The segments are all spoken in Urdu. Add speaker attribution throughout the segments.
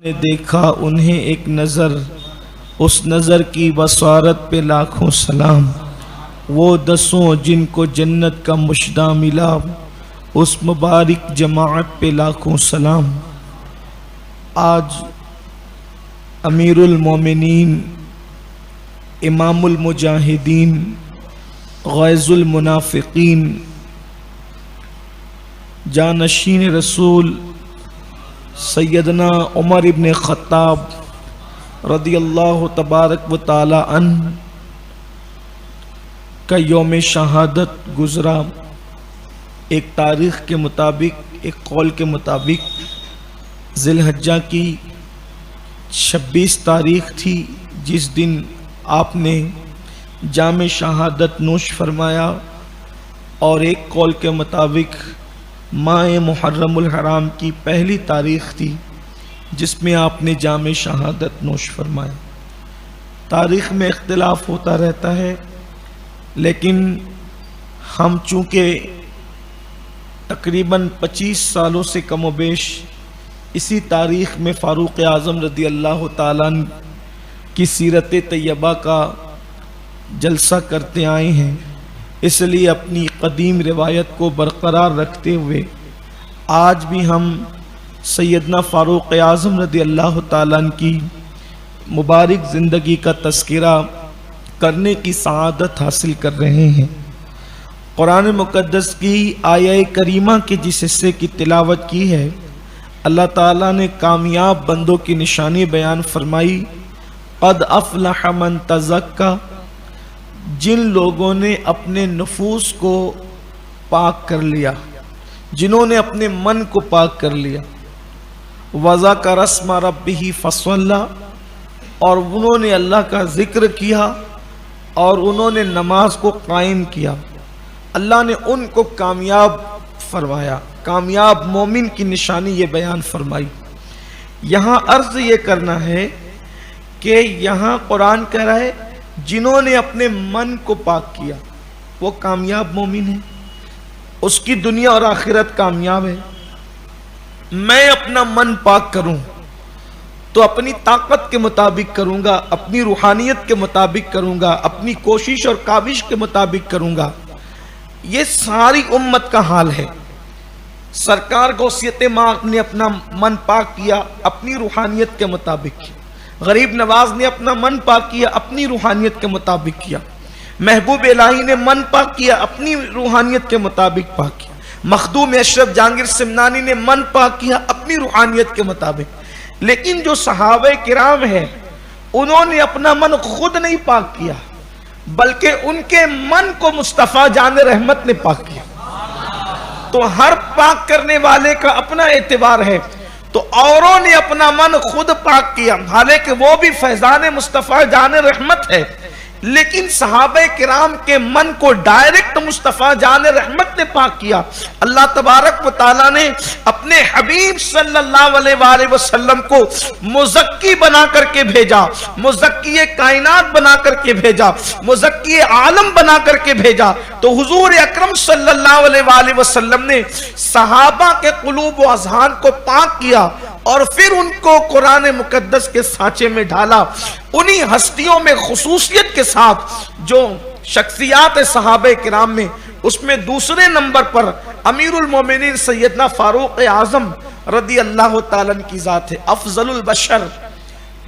Speaker 1: نے دیکھا انہیں ایک نظر، اس نظر کی بصارت پہ لاکھوں سلام۔ وہ دسوں جن کو جنت کا مشدہ ملا، اس مبارک جماعت پہ لاکھوں سلام۔ آج امیر المومنین، امام المجاہدین، غیظ المنافقین، جانشین رسول سیدنا عمر ابن خطاب رضی اللہ تبارک و تعالی عنہ کا یوم شہادت گزرا۔ ایک تاریخ کے مطابق، ایک قول کے مطابق ذی الحجہ کی 26 تاریخ تھی جس دن آپ نے جام شہادت نوش فرمایا، اور ایک قول کے مطابق ماہ محرم الحرام کی پہلی تاریخ تھی جس میں آپ نے جام شہادت نوش فرمایا۔ تاریخ میں اختلاف ہوتا رہتا ہے، لیکن ہم چونکہ تقریباً 25 سالوں سے کم و بیش اسی تاریخ میں فاروق اعظم رضی اللہ تعالیٰ کی سیرت طیبہ کا جلسہ کرتے آئے ہیں، اس لیے اپنی قدیم روایت کو برقرار رکھتے ہوئے آج بھی ہم سیدنا فاروق اعظم رضی اللہ تعالیٰ کی مبارک زندگی کا تذکرہ کرنے کی سعادت حاصل کر رہے ہیں۔ قرآن مقدس کی آیہ کریمہ کے جس حصے کی تلاوت کی ہے، اللہ تعالیٰ نے کامیاب بندوں کی نشانی بیان فرمائی، قد افلح من تزکا، جن لوگوں نے اپنے نفوس کو پاک کر لیا، جنہوں نے اپنے من کو پاک کر لیا، وذکر اسم ربہ فصلی، اور انہوں نے اللہ کا ذکر کیا اور انہوں نے نماز کو قائم کیا، اللہ نے ان کو کامیاب فرمایا۔ کامیاب مومن کی نشانی یہ بیان فرمائی۔ یہاں عرض یہ کرنا ہے کہ یہاں قرآن کہہ رہا ہے جنہوں نے اپنے من کو پاک کیا وہ کامیاب مومن ہے، اس کی دنیا اور آخرت کامیاب ہے۔ میں اپنا من پاک کروں تو اپنی طاقت کے مطابق کروں گا، اپنی روحانیت کے مطابق کروں گا، اپنی کوشش اور کاوش کے مطابق کروں گا۔ یہ ساری امت کا حال ہے۔ سرکار غوثیت مآب نے اپنا من پاک کیا، اپنی روحانیت کے مطابق کیا۔ غریب نواز نے اپنا من پاک کیا، اپنی روحانیت کے مطابق کیا۔ محبوب الہی نے من پاک کیا، اپنی روحانیت کے مطابق پاک کیا۔ مخدوم اشرف جہانگیر سمنانی نے من پاک کیا، اپنی روحانیت کے مطابق۔ لیکن جو صحابہ کرام ہیں انہوں نے اپنا من خود نہیں پاک کیا، بلکہ ان کے من کو مصطفیٰ جان رحمت نے پاک کیا۔ تو ہر پاک کرنے والے کا اپنا اعتبار ہے۔ تو اوروں نے اپنا من خود پاک کیا، حالانکہ وہ بھی فیضان مصطفیٰ جان رحمت ہے، لیکن صحابہ کرام کے من کو ڈائریکٹ مصطفیٰ جان رحمت نے پاک کیا۔ اللہ تبارک و تعالیٰ نے اپنے حبیب صلی اللہ علیہ وآلہ وسلم کو مزکی بنا کر کے بھیجا، مزکی کائنات بنا کر کے بھیجا، مزکی عالم بنا کر کے بھیجا۔ تو حضور اکرم صلی اللہ علیہ وآلہ وسلم نے صحابہ کے قلوب و اذہان کو پاک کیا اور پھر ان کو قرآن مقدس کے سانچے میں ڈالا۔ انہی ہستیوں میں خصوصیت کے ساتھ جو شخصیات صحابہ کرام میں، اس میں دوسرے نمبر پر امیر المومنین سیدنا فاروق اعظم رضی اللہ تعالیٰ کی ذات ہے۔ افضل البشر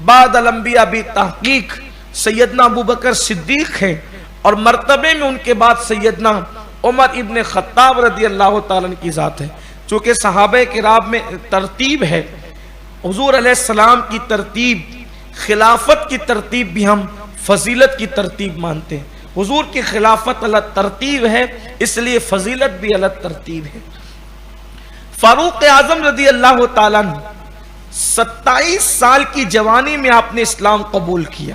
Speaker 1: بعد الانبیاء بتحقیق سیدنا ابوبکر صدیق ہے، اور مرتبے میں ان کے بعد سیدنا عمر ابن خطاب رضی اللہ تعالیٰ کی ذات ہے۔ چونکہ صحابہ کرام میں ترتیب ہے، حضور علیہ السلام کی ترتیب، خلافت کی ترتیب بھی ہم فضیلت کی ترتیب مانتے ہیں۔ حضور کی خلافت الگ ترتیب ہے، اس لیے فضیلت بھی الگ ترتیب ہے۔ فاروق اعظم رضی اللہ تعالیٰ نے 27 سال کی جوانی میں آپ نے اسلام قبول کیا۔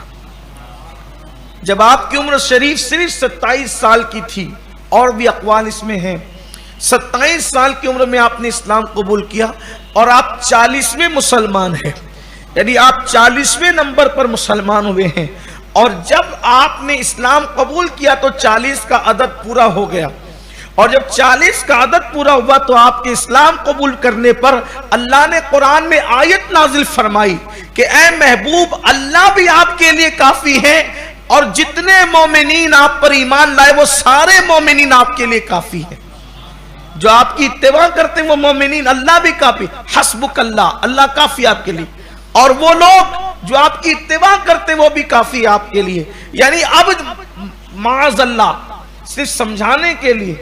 Speaker 1: جب آپ کی عمر شریف صرف 27 سال کی تھی، اور بھی اقوال اس میں ہیں، 27 سال کی عمر میں آپ نے اسلام قبول کیا، اور آپ 40ویں مسلمان ہیں، یعنی آپ 40ویں نمبر پر مسلمان ہوئے ہیں۔ اور جب آپ نے اسلام قبول کیا تو 40 کا عدد پورا ہو گیا، اور جب 40 کا عدد پورا ہوا تو آپ کے اسلام قبول کرنے پر اللہ نے قرآن میں آیت نازل فرمائی کہ اے محبوب اللہ بھی آپ کے لیے کافی ہے اور جتنے مومنین آپ پر ایمان لائے وہ سارے مومنین آپ کے لیے کافی ہیں. جو آپ کی اتباع کرتے ہیں وہ مومنین اللہ بھی کافی. حسبک اللہ، اللہ کافی آپ کے لیے. اور وہ لوگ جو آپ کی اتباع کرتے ہیں وہ بھی کافی آپ کے لیے. یعنی اب معاذ اللہ صرف سمجھانے کے لیے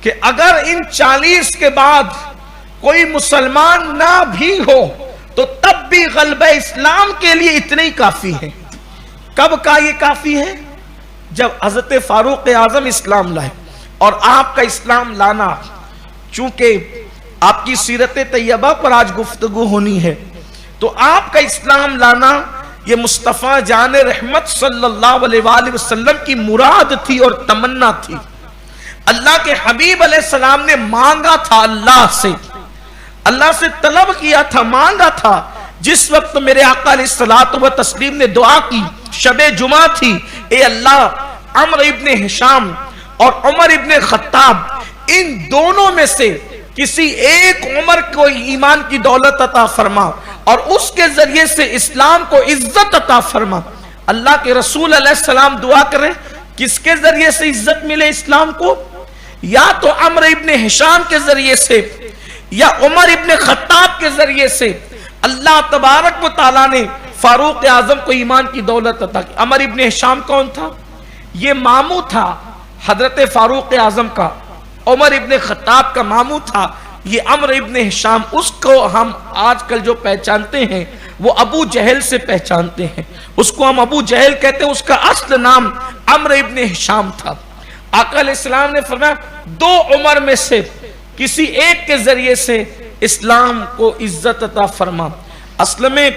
Speaker 1: کہ اگر ان 40 کے بعد کوئی مسلمان نہ بھی ہو تو تب بھی غلبہ اسلام کے لیے اتنے ہی کافی ہے. کب کا یہ کافی ہے؟ جب حضرت فاروق اعظم اسلام لائے. اور آپ کا اسلام لانا، چونکہ آپ کی سیرت طیبہ پر آج گفتگو ہونی ہے، تو آپ کا اسلام لانا یہ مصطفیٰ جان رحمت صلی اللہ علیہ وآلہ وسلم کی مراد تھی اور تمنا تھی. اللہ کے حبیب علیہ السلام نے مانگا تھا اللہ سے طلب کیا تھا، مانگا تھا. جس وقت میرے آقا علیہ الصلوۃ والتسلیم نے دعا کی، شب جمعہ تھی، اے اللہ عمرو ابن ہشام اور عمر ابن خطاب ان دونوں میں سے کسی ایک عمر کو ایمان کی دولت عطا فرما اور اس کے ذریعے سے اسلام کو عزت عطا فرما. اللہ کے رسول علیہ السلام دعا کریں کس کے ذریعے سے عزت ملے اسلام کو؟ یا تو عمرو ابن ہشام کے ذریعے سے یا عمر ابن خطاب کے ذریعے سے. اللہ تبارک و تعالیٰ نے فاروق اعظم کو ایمان کی دولت عطا کی. عمر ابن ہشام کون تھا؟ یہ ماموں تھا حضرت فاروق اعظم کا. عمر ابن خطاب کا ماموں تھا یہ عمرو ابن ہشام. اس کو ہم آج کل جو پہچانتے ہیں وہ ابو جہل سے پہچانتے ہیں. اس کو ہم ابو جہل کہتے ہیں، اس کا اصل نام عمرو ابن ہشام تھا. آقا علیہ السلام نے فرمایا 2 عمر میں سے کسی ایک کے ذریعے سے اسلام کو عزت عطا فرما. اصل میں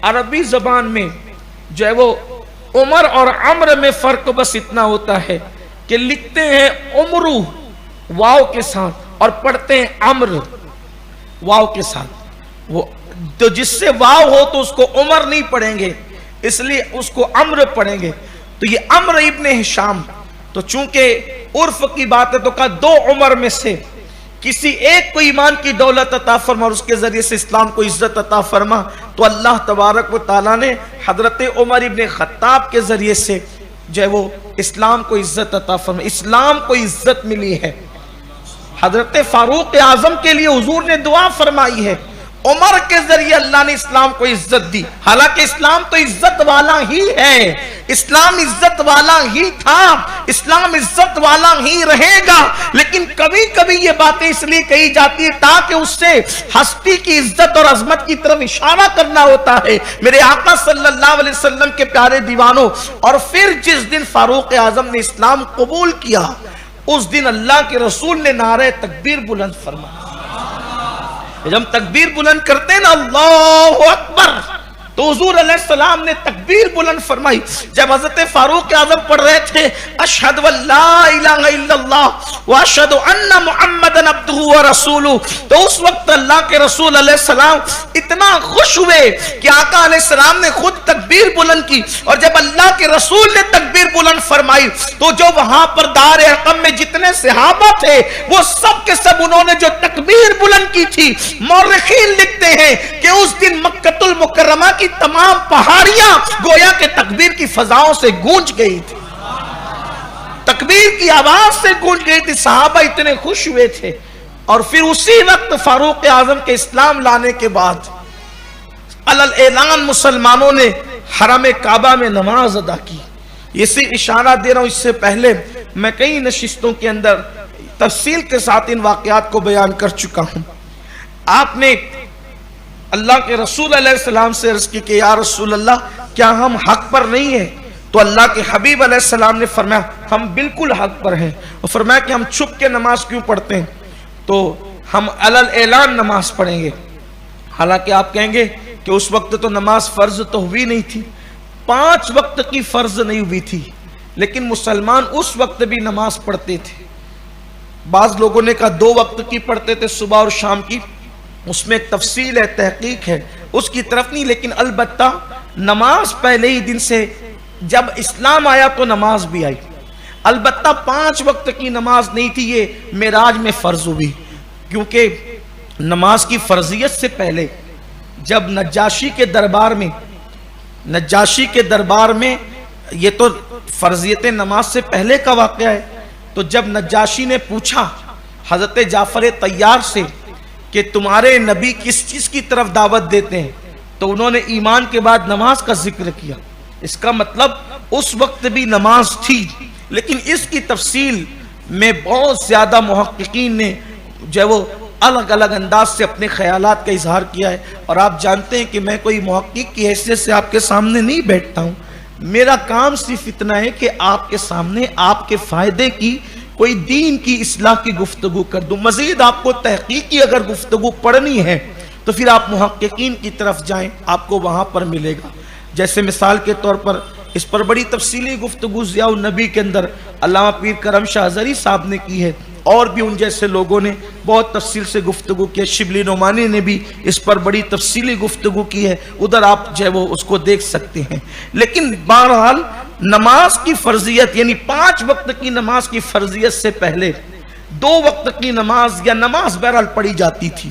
Speaker 1: عربی زبان میں جو ہے وہ عمر اور عمر میں فرق بس اتنا ہوتا ہے کہ لکھتے ہیں عمرو واو کے ساتھ اور پڑھتے ہیں عمر واو کے ساتھ. وہ تو جس سے واو ہو تو اس کو عمر نہیں پڑھیں گے، اس لیے اس کو عمر پڑھیں گے. تو یہ عمرو ابن ہشام، تو چونکہ عرف کی بات ہے تو کہا 2 عمر میں سے کسی ایک کو ایمان کی دولت عطا فرما اور اس کے ذریعے سے اسلام کو عزت عطا فرما. تو اللہ تبارک و تعالیٰ نے حضرت عمر ابن خطاب کے ذریعے سے جو ہے وہ اسلام کو عزت عطا فرما. اسلام کو عزت ملی ہے. حضرت فاروق اعظم کے لیے حضور نے دعا فرمائی ہے. عمر کے ذریعے اللہ نے اسلام کو عزت دی. حالانکہ اسلام تو عزت والا ہی ہے، اسلام عزت والا ہی تھا، اسلام عزت والا ہی رہے گا. لیکن کبھی کبھی یہ باتیں اس لیے کہی جاتی ہے تاکہ اس سے ہستی کی عزت اور عظمت کی طرف اشارہ کرنا ہوتا ہے. میرے آقا صلی اللہ علیہ وسلم کے پیارے دیوانوں، اور پھر جس دن فاروق اعظم نے اسلام قبول کیا اس دن اللہ کے رسول نے نعرہ تکبیر بلند فرمایا. جب ہم تکبیر بلند کرتے ہیں نا اللہ اکبر، تو حضور علیہ السلام نے تکبیر بلند فرمائی. جب حضرت فاروق اعظم پڑھ رہے تھے اشہد ان لا الہ الا اللہ واشہد ان محمدا عبدہ ورسولہ، تو اس وقت اللہ کے رسول علیہ السلام اتنا خوش ہوئے کہ آقا علیہ السلام نے خود تکبیر بلند کی. اور جب اللہ کے رسول نے تکبیر بلند فرمائی تو جو وہاں پر دار ارقم میں جتنے صحابہ تھے وہ سب کے سب انہوں نے جو تکبیر بلند کی تھی، مورخین لکھتے ہیں کہ اس دن مکۃ المکرمہ کی تمام پہاڑیاں گویا کہ تکبیر کی فضاؤں سے گونج گئی تھی، تکبیر کی آواز سے گونج گئی تھی. صحابہ اتنے خوش ہوئے تھے. اور پھر اسی وقت فاروق اعظم کے اسلام لانے کے بعد علل اعلان مسلمانوں نے حرم کعبہ میں نماز ادا کی. اسی اشارہ دے رہا ہوں، اس سے پہلے میں کئی نشستوں کے اندر تفصیل کے ساتھ ان واقعات کو بیان کر چکا ہوں. آپ نے اللہ کے رسول علیہ السلام سے عرض کی کہ یا رسول اللہ کیا ہم حق پر نہیں ہیں؟ تو اللہ کے حبیب علیہ السلام نے فرمایا ہم بالکل حق پر ہیں. اور فرمایا کہ ہم چھپ کے نماز کیوں پڑھتے ہیں؟ تو ہم علل اعلان نماز پڑھیں گے. حالانکہ آپ کہیں گے کہ اس وقت تو نماز فرض تو ہوئی نہیں تھی، 5 وقت کی فرض نہیں ہوئی تھی، لیکن مسلمان اس وقت بھی نماز پڑھتے تھے. بعض لوگوں نے کہا 2 وقت کی پڑھتے تھے، صبح اور شام کی. اس میں ایک تفصیل ہے، تحقیق ہے، اس کی طرف نہیں. لیکن البتہ نماز پہلے ہی دن سے جب اسلام آیا تو نماز بھی آئی. البتہ 5 وقت کی نماز نہیں تھی، یہ معراج میں فرض ہوئی، کیونکہ نماز کی فرضیت سے پہلے جب نجاشی کے دربار میں یہ تو فرضیت نماز سے پہلے کا واقعہ ہے، تو جب نجاشی نے پوچھا حضرت جعفر طیار سے کہ تمہارے نبی کس چیز کی طرف دعوت دیتے ہیں، تو انہوں نے ایمان کے بعد نماز کا ذکر کیا۔ اس کا مطلب اس وقت بھی نماز تھی، لیکن اس کی تفصیل میں بہت زیادہ محققین نے جو ہے وہ الگ الگ انداز سے اپنے خیالات کا اظہار کیا ہے، اور آپ جانتے ہیں کہ میں کوئی محقق کی حیثیت سے آپ کے سامنے نہیں بیٹھتا ہوں، میرا کام صرف اتنا ہے کہ آپ کے سامنے آپ کے فائدے کی کوئی دین کی اصلاح کی گفتگو کر دوں۔ مزید آپ کو تحقیقی اگر گفتگو پڑھنی ہے تو پھر آپ محققین کی طرف جائیں، آپ کو وہاں پر ملے گا۔ جیسے مثال کے طور پر اس پر بڑی تفصیلی گفتگو ضیاء النبی کے اندر علامہ پیر کرم شاہ ازہری صاحب نے کی ہے، اور بھی ان جیسے لوگوں نے بہت تفصیل سے گفتگو کی ہے، شبلی نعمانی نے بھی اس پر بڑی تفصیلی گفتگو کی ہے، ادھر آپ جو ہے وہ اس کو دیکھ سکتے ہیں۔ لیکن بہرحال نماز کی فرضیت یعنی 5 وقت کی نماز کی فرضیت سے پہلے 2 وقت کی نماز یا نماز بہرحال پڑھی جاتی تھی۔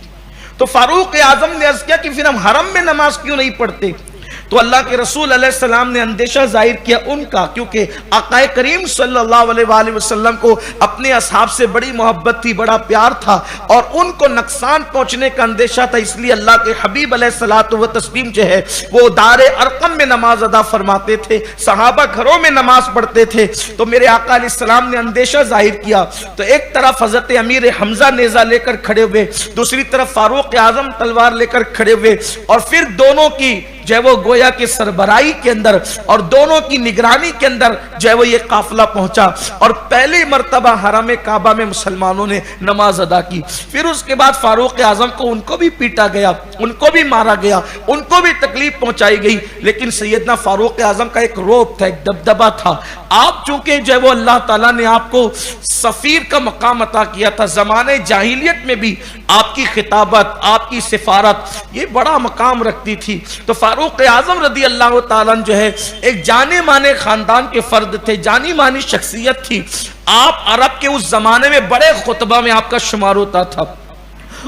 Speaker 1: تو فاروق اعظم نے عرض کیا کہ پھر ہم حرم میں نماز کیوں نہیں پڑھتے؟ تو اللہ کے رسول علیہ السلام نے اندیشہ ظاہر کیا ان کا، کیونکہ آقا کریم صلی اللہ علیہ وآلہ وسلم کو اپنے اصحاب سے بڑی محبت تھی، بڑا پیار تھا، اور ان کو نقصان پہنچنے کا اندیشہ تھا، اس لیے اللہ کے حبیب علیہ الصلوۃ والتسلیم جو ہے وہ دار ارقم میں نماز ادا فرماتے تھے، صحابہ گھروں میں نماز پڑھتے تھے۔ تو میرے آقا علیہ السلام نے اندیشہ ظاہر کیا، تو ایک طرف حضرت امیر حمزہ نیزہ لے کر کھڑے ہوئے، دوسری طرف فاروق اعظم تلوار لے کر کھڑے ہوئے، اور پھر دونوں کی جو ہے وہ گویا کہ سربراہی کے اندر اور دونوں کی نگرانی کے اندر جو ہے وہ یہ قافلہ پہنچا، اور پہلی مرتبہ حرم کعبہ میں مسلمانوں نے نماز ادا کی۔ پھر اس کے بعد فاروق اعظم کو ان کو بھی پیٹا گیا، ان کو بھی مارا گیا، ان کو بھی تکلیف پہنچائی گئی، لیکن سیدنا فاروق اعظم کا ایک روب تھا، ایک دبدبہ تھا۔ آپ چونکہ جو ہے وہ اللہ تعالیٰ نے آپ کو سفیر کا مقام عطا کیا تھا، زمانے جاہلیت میں بھی آپ کی خطابت، آپ کی سفارت یہ بڑا مقام رکھتی تھی۔ تو فاروق اعظم رضی اللہ تعالیٰ جو ہے ایک جانے مانے خاندان کے فرد تھے، جانی مانی شخصیت تھی۔ آپ عرب کے اس زمانے میں بڑے خطبہ میں آپ کا شمار ہوتا تھا،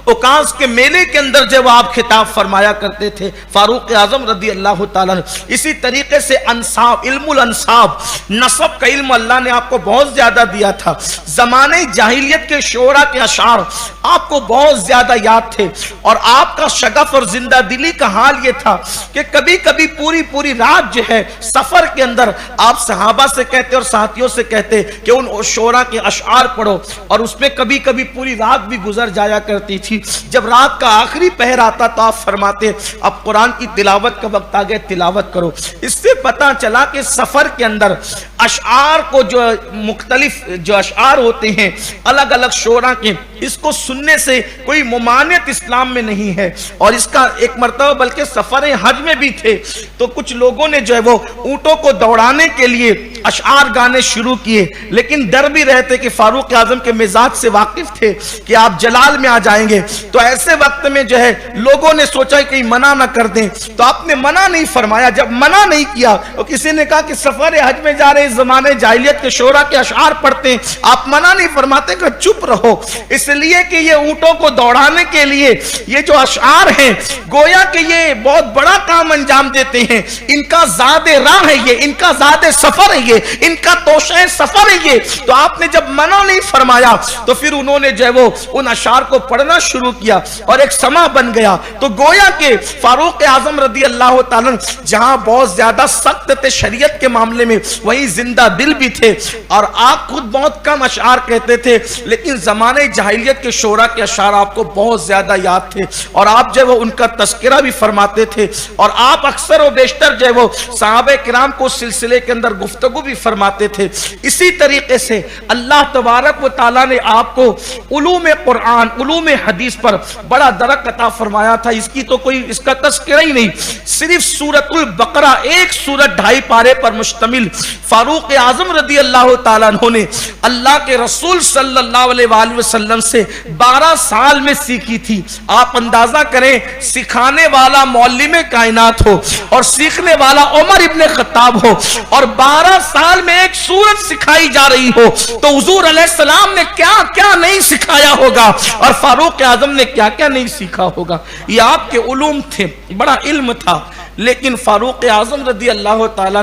Speaker 1: اوکاس کے میلے کے اندر جب آپ خطاب فرمایا کرتے تھے فاروق اعظم رضی اللہ تعالیٰ۔ اسی طریقے سے انصاب، علم الانصاب، نسب کا علم اللہ نے آپ کو بہت زیادہ دیا تھا۔ زمانے جاہلیت کے شعراء کے اشعار آپ کو بہت زیادہ یاد تھے، اور آپ کا شغف اور زندہ دلی کا حال یہ تھا کہ کبھی کبھی پوری رات جو ہے سفر کے اندر آپ صحابہ سے کہتے اور ساتھیوں سے کہتے کہ ان شعراء کے اشعار پڑھو، اور اس میں کبھی کبھی پوری رات بھی گزر جایا کرتی تھی۔ جب رات کا آخری پہر آتا تو آپ فرماتے اب قرآن کی تلاوت کا وقت آ گیا، تلاوت کرو۔ اس سے پتہ چلا کہ سفر کے اندر اشعار کو جو مختلف جو اشعار ہوتے ہیں الگ الگ شعراء کے، اس کو سننے سے کوئی ممانعت اسلام میں نہیں ہے۔ اور اس کا ایک مرتبہ بلکہ سفر حج میں بھی تھے تو کچھ لوگوں نے جو ہے وہ اونٹوں کو دوڑانے کے لیے اشعار گانے شروع کیے، لیکن ڈر بھی رہتے کہ فاروق اعظم کے مزاج سے واقف تھے کہ آپ جلال میں آ جائیں گے، تو ایسے وقت میں جو ہے لوگوں نے سوچا کہ منع نہ کر دیں، تو آپ نے منع نہیں فرمایا۔ جب منع نہیں کیا تو کسی نے کہا کہ سفر حج میں جا رہے اس زمانے جاہلیت کے شعراء کے اشعار پڑھتے ہیں، آپ منع نہیں فرماتے کہ چپ رہو، اس لیے کہ یہ اونٹوں کو دوڑانے کے لیے یہ جو اشعار ہیں گویا کہ یہ بہت بڑا کام انجام دیتے ہیں، ان کا زاد راہ ہے، یہ ان کا زاد سفر ہے، یہ ان کا توشہ سفر ہے یہ۔ تو آپ نے جب منع نہیں فرمایا تو پھر انہوں نے جو ہے وہ ان اشعار کو پڑھنا شروع کیا اور ایک سما بن گیا۔ تو گویا کہ فاروق اعظم رضی اللہ تعالیٰ جہاں بہت زیادہ سخت تھے شریعت کے معاملے میں، وہیں زندہ دل بھی تھے، اور آپ خود بہت کم اشعار کہتے تھے، لیکن زمانے جاہلیت کے شعراء کے اشعار آپ کو بہت زیادہ یاد تھے، اور آپ جو وہ ان کا تذکرہ بھی فرماتے تھے، اور آپ اکثر و بیشتر جو وہ صحابہ کرام کو سلسلے کے اندر گفتگو بھی فرماتے تھے۔ اسی طریقے سے اللہ تبارک و تعالیٰ نے آپ کو علوم قرآن، علوم حدیث پر بڑا درک عطا فرمایا تھا۔ اس کی تو کوئی اس کا تذکرہ ہی نہیں، صرف سورۃ البقرہ ایک سورت 2.5 پارے پر مشتمل فاروق اعظم رضی اللہ تعالیٰ عنہ نے اللہ کے رسول صلی اللہ علیہ وآلہ وسلم سے 12 سال میں سیکھی تھی۔ آپ اندازہ کریں، سکھانے والا معلم کائنات ہو اور سیکھنے والا عمر ابن خطاب ہو، اور 12 سال میں ایک سورت سکھائی جا رہی ہو، تو حضور علیہ السلام نے کیا کیا نہیں سکھایا ہوگا، اور فاروق اعظم نے کیا کیا نہیں سیکھا ہوگا۔ یہ آپ کے علوم تھے، بڑا علم تھا، لیکن فاروق اعظم رضی اللہ تعالیٰ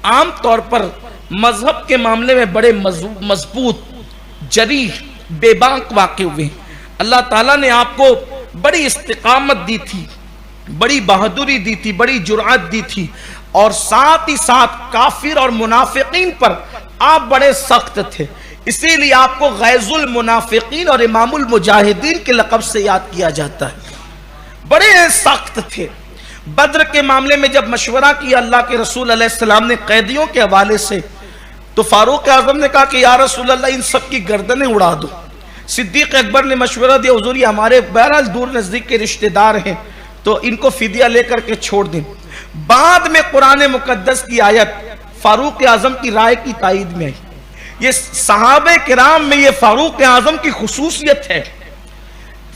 Speaker 1: عام طور پر مذہب کے معاملے میں بڑے مضبوط، جریح، بے باک واقع ہوئے۔ اللہ تعالیٰ نے آپ کو بڑی استقامت دی تھی، بڑی بہادری دی تھی، بڑی جرأت دی تھی، اور ساتھ ہی ساتھ کافر اور منافقین پر آپ بڑے سخت تھے، اسی لیے آپ کو غیظ المنافقین اور امام المجاہدین کے لقب سے یاد کیا جاتا ہے۔ بڑے سخت تھے۔ بدر کے معاملے میں جب مشورہ کیا اللہ کے رسول علیہ السلام نے قیدیوں کے حوالے سے، تو فاروق اعظم نے کہا کہ یا رسول اللہ ان سب کی گردنیں اڑا دو۔ صدیق اکبر نے مشورہ دیا، حضور یہ ہمارے بہرحال دور نزدیک کے رشتہ دار ہیں، تو ان کو فدیہ لے کر کے چھوڑ دیں۔ بعد میں قرآن مقدس کی آیت فاروق اعظم کی رائے کی تائید میں آئی۔ یہ صحابہ کرام میں یہ فاروق اعظم کی خصوصیت ہے،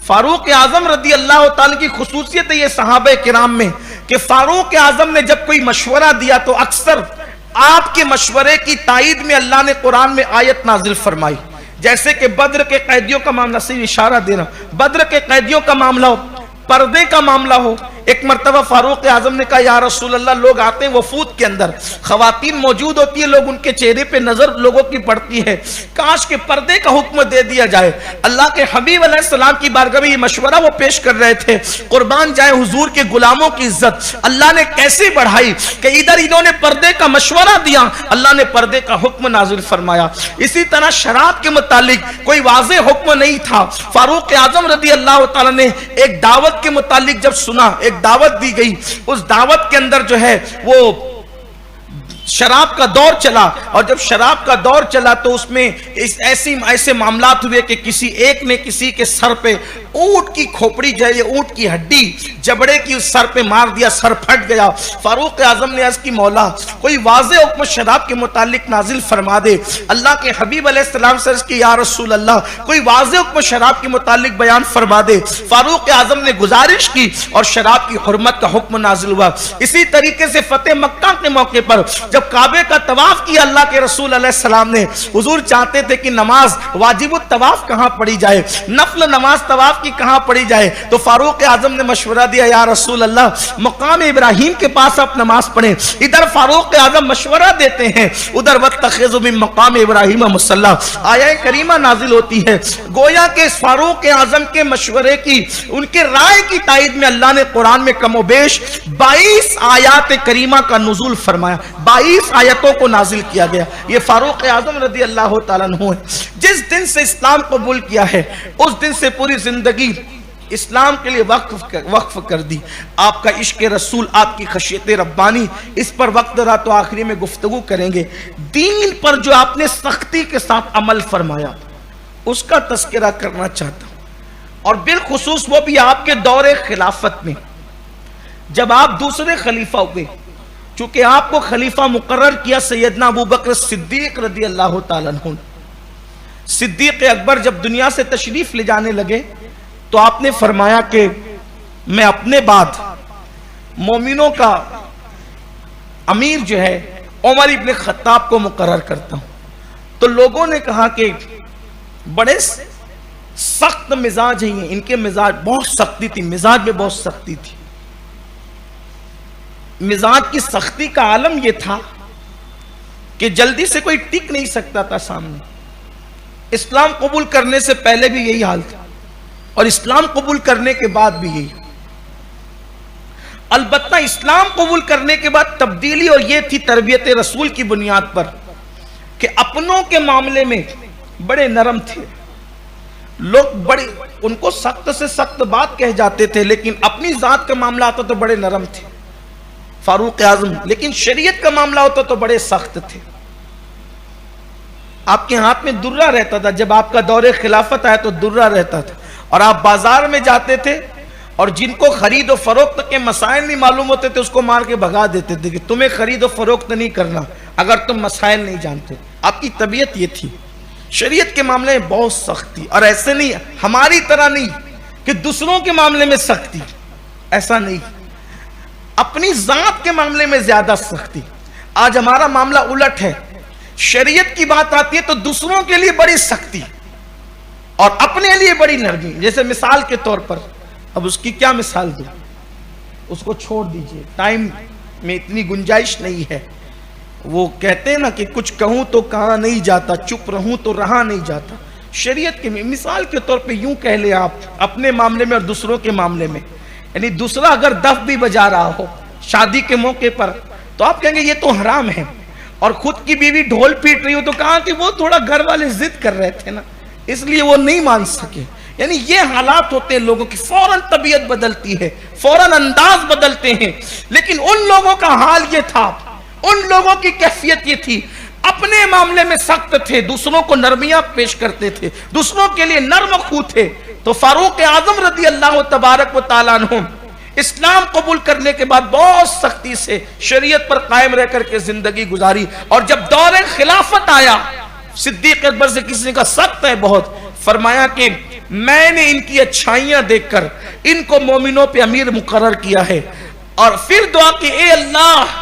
Speaker 1: فاروق اعظم رضی اللہ تعالیٰ کی خصوصیت ہے یہ صحابہ کرام میں، کہ فاروق اعظم نے جب کوئی مشورہ دیا تو اکثر آپ کے مشورے کی تائید میں اللہ نے قرآن میں آیت نازل فرمائی۔ جیسے کہ بدر کے قیدیوں کا معاملہ، صرف اشارہ دینا، بدر کے قیدیوں کا معاملہ ہو، پردے کا معاملہ ہو، ایک مرتبہ فاروق اعظم نے کہا یا رسول اللہ لوگ آتے ہیں وفود کے اندر، خواتین موجود ہوتی ہیں، لوگ ان کے چہرے پہ نظر لوگوں کی پڑتی ہے، کاش کہ پردے کا حکم دے دیا جائے۔ اللہ کے حبیب علیہ السلام کی بارگاہ میں یہ مشورہ وہ پیش کر رہے تھے، قربان جائے حضور کے غلاموں کی عزت اللہ نے کیسے بڑھائی کہ ادھر انہوں نے پردے کا مشورہ دیا، اللہ نے پردے کا حکم نازل فرمایا۔ اسی طرح شراب کے متعلق کوئی واضح حکم نہیں تھا، فاروق اعظم رضی اللہ تعالیٰ نے ایک دعوت کے متعلق جب سنا، ایک دعوت دی گئی، اس دعوت کے اندر جو ہے وہ شراب کا دور چلا، اور جب شراب کا دور چلا تو اس میں ایسے معاملات ہوئے کہ کسی ایک نے کسی کے سر پہ اونٹ کی کھوپڑی جائے، اونٹ کی ہڈی جبڑے کی اس سر پہ مار دیا، سر پھٹ گیا۔ فاروق اعظم نے عرض کی مولا کوئی واضح حکم شراب کے متعلق نازل فرما دے۔ اللہ کے حبیب علیہ السلام سے عرض کی یا رسول اللہ کوئی واضح حکم شراب کے متعلق بیان فرما دے۔ فاروق اعظم نے گزارش کی اور شراب کی حرمت کا حکم نازل ہوا۔ اسی طریقے سے فتح مکہ کے موقع پر جب کعبے کا طواف کیا اللہ کے رسول علیہ السلام نے، حضور چاہتے تھے کہ نماز واجب الطواف کہاں پڑھی جائے، نفل نماز طواف کی کہاں پڑھی جائے، تو فاروق اعظم نے مشورہ دیا یا رسول اللہ مقام ابراہیم کے پاس آپ نماز پڑھیں۔ ادھر فاروق اعظم مشورہ دیتے ہیں، ادھر واتخذوا من مقام ابراہیم مصلی، آیہ کریمہ نازل ہوتی ہے۔ گویا کہ فاروق اعظم کے مشورے کی، ان کے رائے کی تائید میں اللہ نے قرآن میں کم و بیش 22 آیات کریمہ کا نزول فرمایا، 22 آیتوں کو نازل کیا گیا۔ یہ فاروق اعظم رضی اللہ تعالیٰ عنہ ہے۔ جس دن سے اسلام قبول کیا ہے اس دن سے پوری زندگی اسلام کے لیے وقف کر دی۔ آپ کا عشق رسول، آپ کی خشیت ربانی، اس پر وقت رہا تو آخری میں گفتگو کریں گے۔ دین پر جو آپ نے سختی کے ساتھ عمل فرمایا اس کا تذکرہ کرنا چاہتا ہوں، اور بالخصوص وہ بھی آپ کے دور خلافت میں جب آپ دوسرے خلیفہ ہوئے، چونکہ آپ کو خلیفہ مقرر کیا سیدنا ابوبکر صدیق رضی اللہ تعالیٰ عنہ۔ صدیق اکبر جب دنیا سے تشریف لے جانے لگے تو آپ نے فرمایا کہ میں اپنے بعد مومنوں کا امیر جو ہے عمر ابن خطاب کو مقرر کرتا ہوں۔ تو لوگوں نے کہا کہ بڑے سخت مزاج ہیں، ان کے مزاج بہت سختی تھی، مزاج میں بہت سختی تھی۔ مزاج کی سختی کا عالم یہ تھا کہ جلدی سے کوئی ٹک نہیں سکتا تھا سامنے۔ اسلام قبول کرنے سے پہلے بھی یہی حال تھا اور اسلام قبول کرنے کے بعد بھی یہی۔ البتہ اسلام قبول کرنے کے بعد تبدیلی اور یہ تھی تربیت رسول کی بنیاد پر کہ اپنوں کے معاملے میں بڑے نرم تھے لوگ، بڑے ان کو سخت سے سخت بات کہہ جاتے تھے، لیکن اپنی ذات کا معاملہ آتا تو بڑے نرم تھے فاروق اعظم، لیکن شریعت کا معاملہ ہوتا تو بڑے سخت تھے۔ آپ کے ہاتھ میں درہ رہتا تھا، جب آپ کا دور خلافت آیا تو درہ رہتا تھا، اور آپ بازار میں جاتے تھے اور جن کو خرید و فروخت کے مسائل نہیں معلوم ہوتے تھے اس کو مار کے بھگا دیتے تھے کہ تمہیں خرید و فروخت نہیں کرنا اگر تم مسائل نہیں جانتے۔ آپ کی طبیعت یہ تھی۔ شریعت کے معاملے میں بہت سختی، اور ایسے نہیں ہماری طرح نہیں کہ دوسروں کے معاملے میں سختی، ایسا نہیں، اپنی ذات کے معاملے میں زیادہ سختی۔ آج ہمارا معاملہ الٹ ہے، شریعت کی بات آتی ہے تو دوسروں کے لیے بڑی سختی اور اپنے لیے بڑی نرمی۔ جیسے مثال کے طور پر، اب اس کی کیا مثال دوں، اس کو چھوڑ دیجئے، ٹائم میں اتنی گنجائش نہیں ہے۔ وہ کہتے ہیں نا کہ کچھ کہوں تو کہا نہیں جاتا، چپ رہوں تو رہا نہیں جاتا۔ شریعت کی مثال کے طور پہ یوں کہہ لیں آپ، اپنے معاملے میں اور دوسروں کے معاملے میں، یعنی دوسرا اگر دف بھی بجا رہا ہو شادی کے موقع پر تو آپ کہیں گے یہ تو حرام ہے، اور خود کی بیوی ڈھول پیٹ رہی ہو تو کہا کہ وہ تھوڑا گھر والے ضد کر رہے تھے نا، اس لیے وہ نہیں مان سکے۔ یعنی یہ حالات ہوتے ہیں لوگوں کی، فوراً طبیعت بدلتی ہے، فوراً انداز بدلتے ہیں۔ لیکن ان لوگوں کا حال یہ تھا، ان لوگوں کی کیفیت یہ تھی، اپنے معاملے میں سخت تھے، دوسروں کو نرمیاں پیش کرتے تھے، دوسروں کے لیے نرم خو تھے۔ تو فاروق اعظم رضی اللہ تبارک و تعالیٰ عنہ اسلام قبول کرنے کے بعد بہت سختی سے شریعت پر قائم رہ کر کے زندگی گزاری، اور جب دور خلافت آیا، صدیق اکبر سے کسی کا سخت ہے بہت، فرمایا کہ میں نے ان کی اچھائیاں دیکھ کر ان کو مومنوں پہ امیر مقرر کیا ہے، اور پھر دعا کہ اے اللہ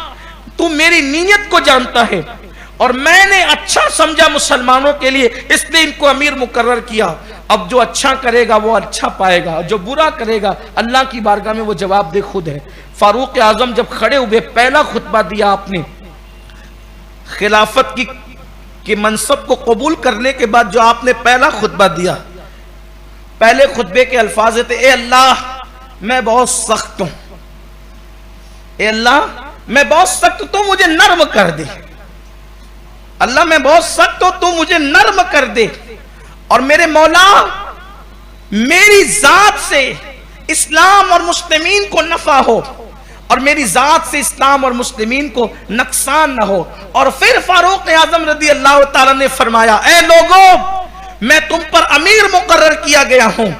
Speaker 1: تو میری نیت کو جانتا ہے، اور میں نے اچھا سمجھا مسلمانوں کے لیے، اس نے ان کو امیر مقرر کیا۔ اب جو اچھا کرے گا وہ اچھا پائے گا، جو برا کرے گا اللہ کی بارگاہ میں وہ جواب دہ خود ہے۔ فاروق اعظم جب کھڑے ہوئے، پہلا خطبہ دیا آپ نے، خلافت کی منصب کو قبول کرنے کے بعد جو آپ نے پہلا خطبہ دیا، پہلے خطبے کے الفاظ تھے، اے اللہ میں بہت سخت ہوں، اے اللہ میں بہت سخت ہوں، تو مجھے نرم کر دے، اللہ میں بہت سخت ہوں تو مجھے نرم کر دے، اور میرے مولا میری ذات سے اسلام اور مسلمین کو نفع ہو، اور میری ذات سے اسلام اور مسلمین کو نقصان نہ ہو۔ اور پھر فاروق اعظم رضی اللہ تعالیٰ نے فرمایا، اے لوگوں میں تم پر امیر مقرر کیا گیا ہوں،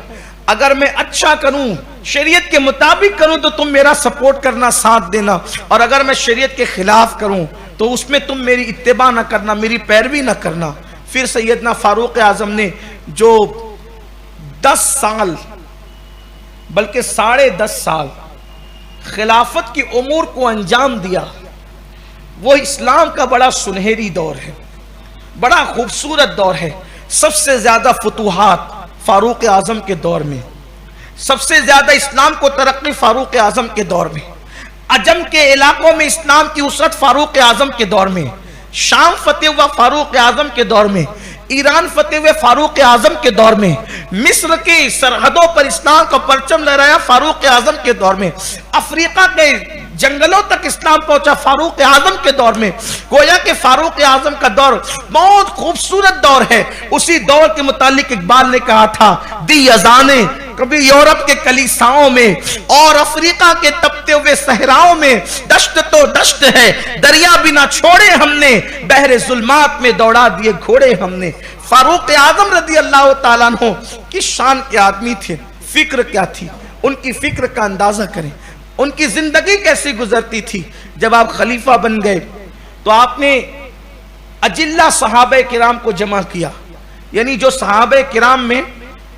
Speaker 1: اگر میں اچھا کروں، شریعت کے مطابق کروں تو تم میرا سپورٹ کرنا، ساتھ دینا، اور اگر میں شریعت کے خلاف کروں تو اس میں تم میری اتباع نہ کرنا، میری پیروی نہ کرنا۔ پھر سیدنا فاروق اعظم نے جو 10 سال بلکہ 10.5 سال خلافت کی امور کو انجام دیا، وہ اسلام کا بڑا سنہری دور ہے، بڑا خوبصورت دور ہے۔ سب سے زیادہ فتوحات فاروق اعظم کے دور میں، سب سے زیادہ اسلام کو ترقی فاروق اعظم کے دور میں، عجم کے علاقوں میں اسلام کی وسعت فاروق اعظم کے دور میں، شام فتح ہوا فاروق اعظم کے دور میں، ایران فتح ہوئے فاروق اعظم کے دور میں، مصر کی سرحدوں پر اسلام کا پرچم لہرایا فاروق اعظم کے دور میں، افریقہ کے جنگلوں تک اسلام پہنچا فاروق اعظم کے دور میں۔ گویا کہ فاروق اعظم کا دور بہت خوبصورت دور ہے۔ اسی دور کے متعلق اقبال نے کہا تھا، دی اذانیں کبھی یورپ کے کلیساؤں میں اور افریقہ کے تپتے ہوئے صحراؤں میں، دشت تو دشت ہے دریا بھی نہ چھوڑے ہم نے، بحر ظلمات میں دوڑا دیے گھوڑے ہم نے۔ فاروق اعظم رضی اللہ تعالیٰ عنہ کس شان کے آدمی تھے، فکر کیا تھی، ان کی فکر کا اندازہ کریں، ان کی زندگی کیسی گزرتی تھی۔ جب آپ خلیفہ بن گئے تو آپ نے اجلہ صحابہ کرام کو جمع کیا، یعنی جو صحابہ کرام میں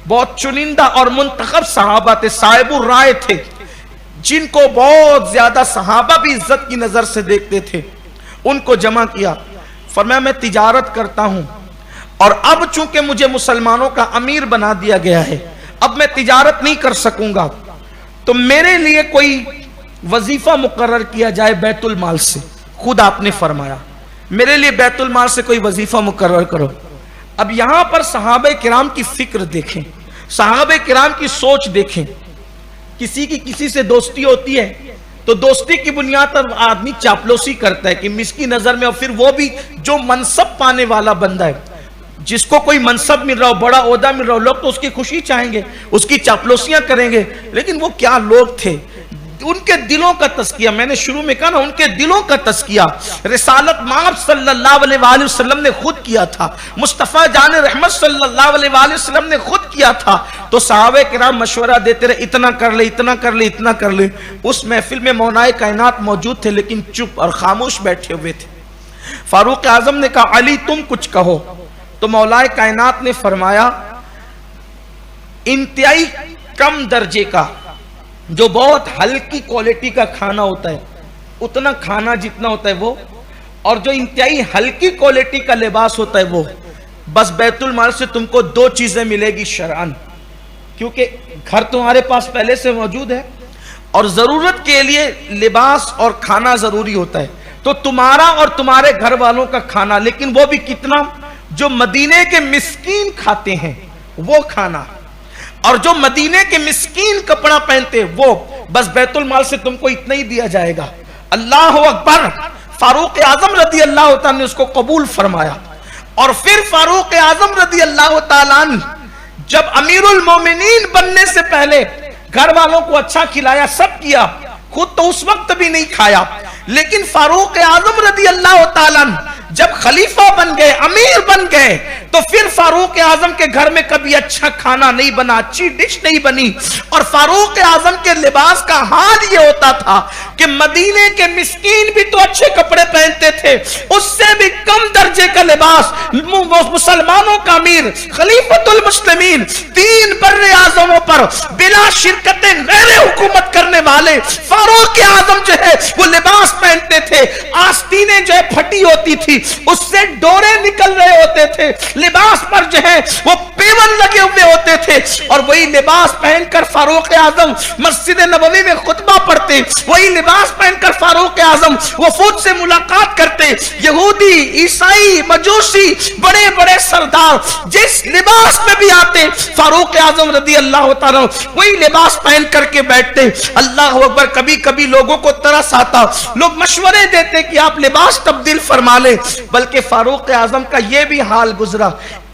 Speaker 1: بہت چنندہ اور منتخب صحابہ تھے، صاحب الرائے تھے، جن کو بہت زیادہ صحابہ بھی عزت کی نظر سے دیکھتے تھے، ان کو جمع کیا۔ فرمایا میں تجارت کرتا ہوں، اور اب چونکہ مجھے مسلمانوں کا امیر بنا دیا گیا ہے، اب میں تجارت نہیں کر سکوں گا، تو میرے لیے کوئی وظیفہ مقرر کیا جائے بیت المال سے۔ خود آپ نے فرمایا میرے لیے بیت المال سے کوئی وظیفہ مقرر کرو۔ اب یہاں پر صحابہ کرام کی فکر دیکھیں، صحابہ کرام کی سوچ دیکھیں۔ کسی کی کسی سے دوستی ہوتی ہے تو دوستی کی بنیاد پر آدمی چاپلوسی کرتا ہے کہ اس کی نظر میں، اور پھر وہ بھی جو منصب پانے والا بندہ ہے، جس کو کوئی منصب مل رہا ہو، بڑا عہدہ مل رہا ہو، لوگ تو اس کی خوشی چاہیں گے، اس کی چاپلوسیاں کریں گے۔ لیکن وہ کیا لوگ تھے، ان کے دلوں کا تزکیہ، میں نے شروع میں کہا نا، ان کے دلوں کا تزکیہ رسالت مآب صلی اللہ علیہ وآلہ وسلم نے خود کیا تھا، مصطفیٰ جان رحمت صلی اللہ علیہ وآلہ وسلم نے خود کیا تھا۔ تو صحابہ کرام مشورہ دیتے رہے، اتنا کر لے، اتنا کر لے، اتنا کر لے۔ اس محفل میں مولائے کائنات موجود تھے، لیکن چپ اور خاموش بیٹھے ہوئے تھے۔ فاروق اعظم نے کہا علی تم کچھ کہو، تو مولائے کائنات نے فرمایا انتہائی کم درجے کا جو بہت ہلکی کوالٹی کا کھانا ہوتا ہے اتنا کھانا جتنا ہوتا ہے وہ، اور جو انتہائی ہلکی کوالٹی کا لباس ہوتا ہے وہ، بس بیت المال سے تم کو دو چیزیں ملے گی شرعاً، کیونکہ گھر تمہارے پاس پہلے سے موجود ہے اور ضرورت کے لیے لباس اور کھانا ضروری ہوتا ہے، تو تمہارا اور تمہارے گھر والوں کا کھانا، لیکن وہ بھی کتنا؟ جو مدینے کے مسکین کھاتے ہیں وہ کھانا، اور جو مدینے کے مسکین کپڑا پہنتے وہ، بس بیت المال سے تم کو اتنا ہی دیا جائے گا۔ اللہ اکبر! فاروق اعظم رضی اللہ تعالیٰ نے اس کو قبول فرمایا، اور پھر فاروق اعظم رضی اللہ تعالیٰ نے جب امیر المومنین بننے سے پہلے گھر والوں کو اچھا کھلایا، سب کیا، خود تو اس وقت بھی نہیں کھایا، لیکن فاروق اعظم رضی اللہ تعالیٰ جب خلیفہ بن گئے، امیر بن گئے، تو پھر فاروق اعظم کے گھر میں کبھی اچھا کھانا نہیں بنا، اچھی ڈش نہیں بنی، اور فاروق اعظم کے لباس کا حال یہ ہوتا تھا کہ مدینے کے مسکین بھی تو اچھے کپڑے پہنتے تھے، اس سے بھی کم درجے کا لباس مسلمانوں کا امیر خلیفۃ المسلمین تین بر اعظموں پر بلا شرکت غیر حکومت کرنے والے فاروق اعظم جو ہے وہ لباس پہنتے تھے، آستینیں جو ہے پھٹی ہوتی تھی، اس سے ڈورے نکل رہے ہوتے تھے، لباس پر جو ہے وہ پیون لگے ہوئے ہوتے تھے، اور وہی لباس پہن کر فاروق اعظم مسجد نبوی میں خطبہ پڑھتے، وہی لباس پہن کر فاروق اعظم وفود سے ملاقات کرتے، یہودی، عیسائی، مجوسی، بڑے بڑے سردار جس لباس میں بھی آتے، فاروق اعظم رضی اللہ تعالیٰ وہی لباس پہن کر کے بیٹھتے۔ اللہ اکبر! کبھی کبھی لوگوں کو ترس آتا، لوگ مشورے دیتے کہ آپ لباس تبدیل فرما لیں، بلکہ فاروق اعظم کا یہ بھی حال گزرا،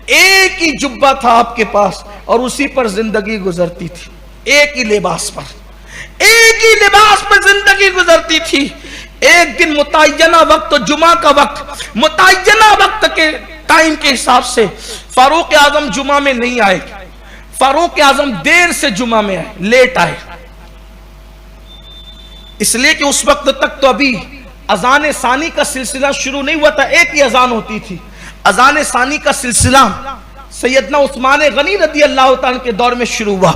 Speaker 1: ایک ہی جبہ تھا آپ کے پاس اور اسی پر زندگی گزرتی تھی، ایک ہی لباس پر، ایک ہی لباس پر زندگی گزرتی تھی۔ ایک دن متعینہ وقت، جمعہ کا وقت، متعینہ وقت کے ٹائم کے حساب سے فاروق اعظم جمعہ میں نہیں آئے، فاروق اعظم دیر سے جمعہ میں آئے، لیٹ آئے، اس لیے کہ اس وقت تک تو ابھی اذان ثانی کا سلسلہ شروع نہیں ہوا تھا، ایک ہی اذان ہوتی تھی۔ اذان ثانی کا سلسلہ سیدنا عثمان غنی رضی اللہ تعالیٰ کے دور میں شروع ہوا،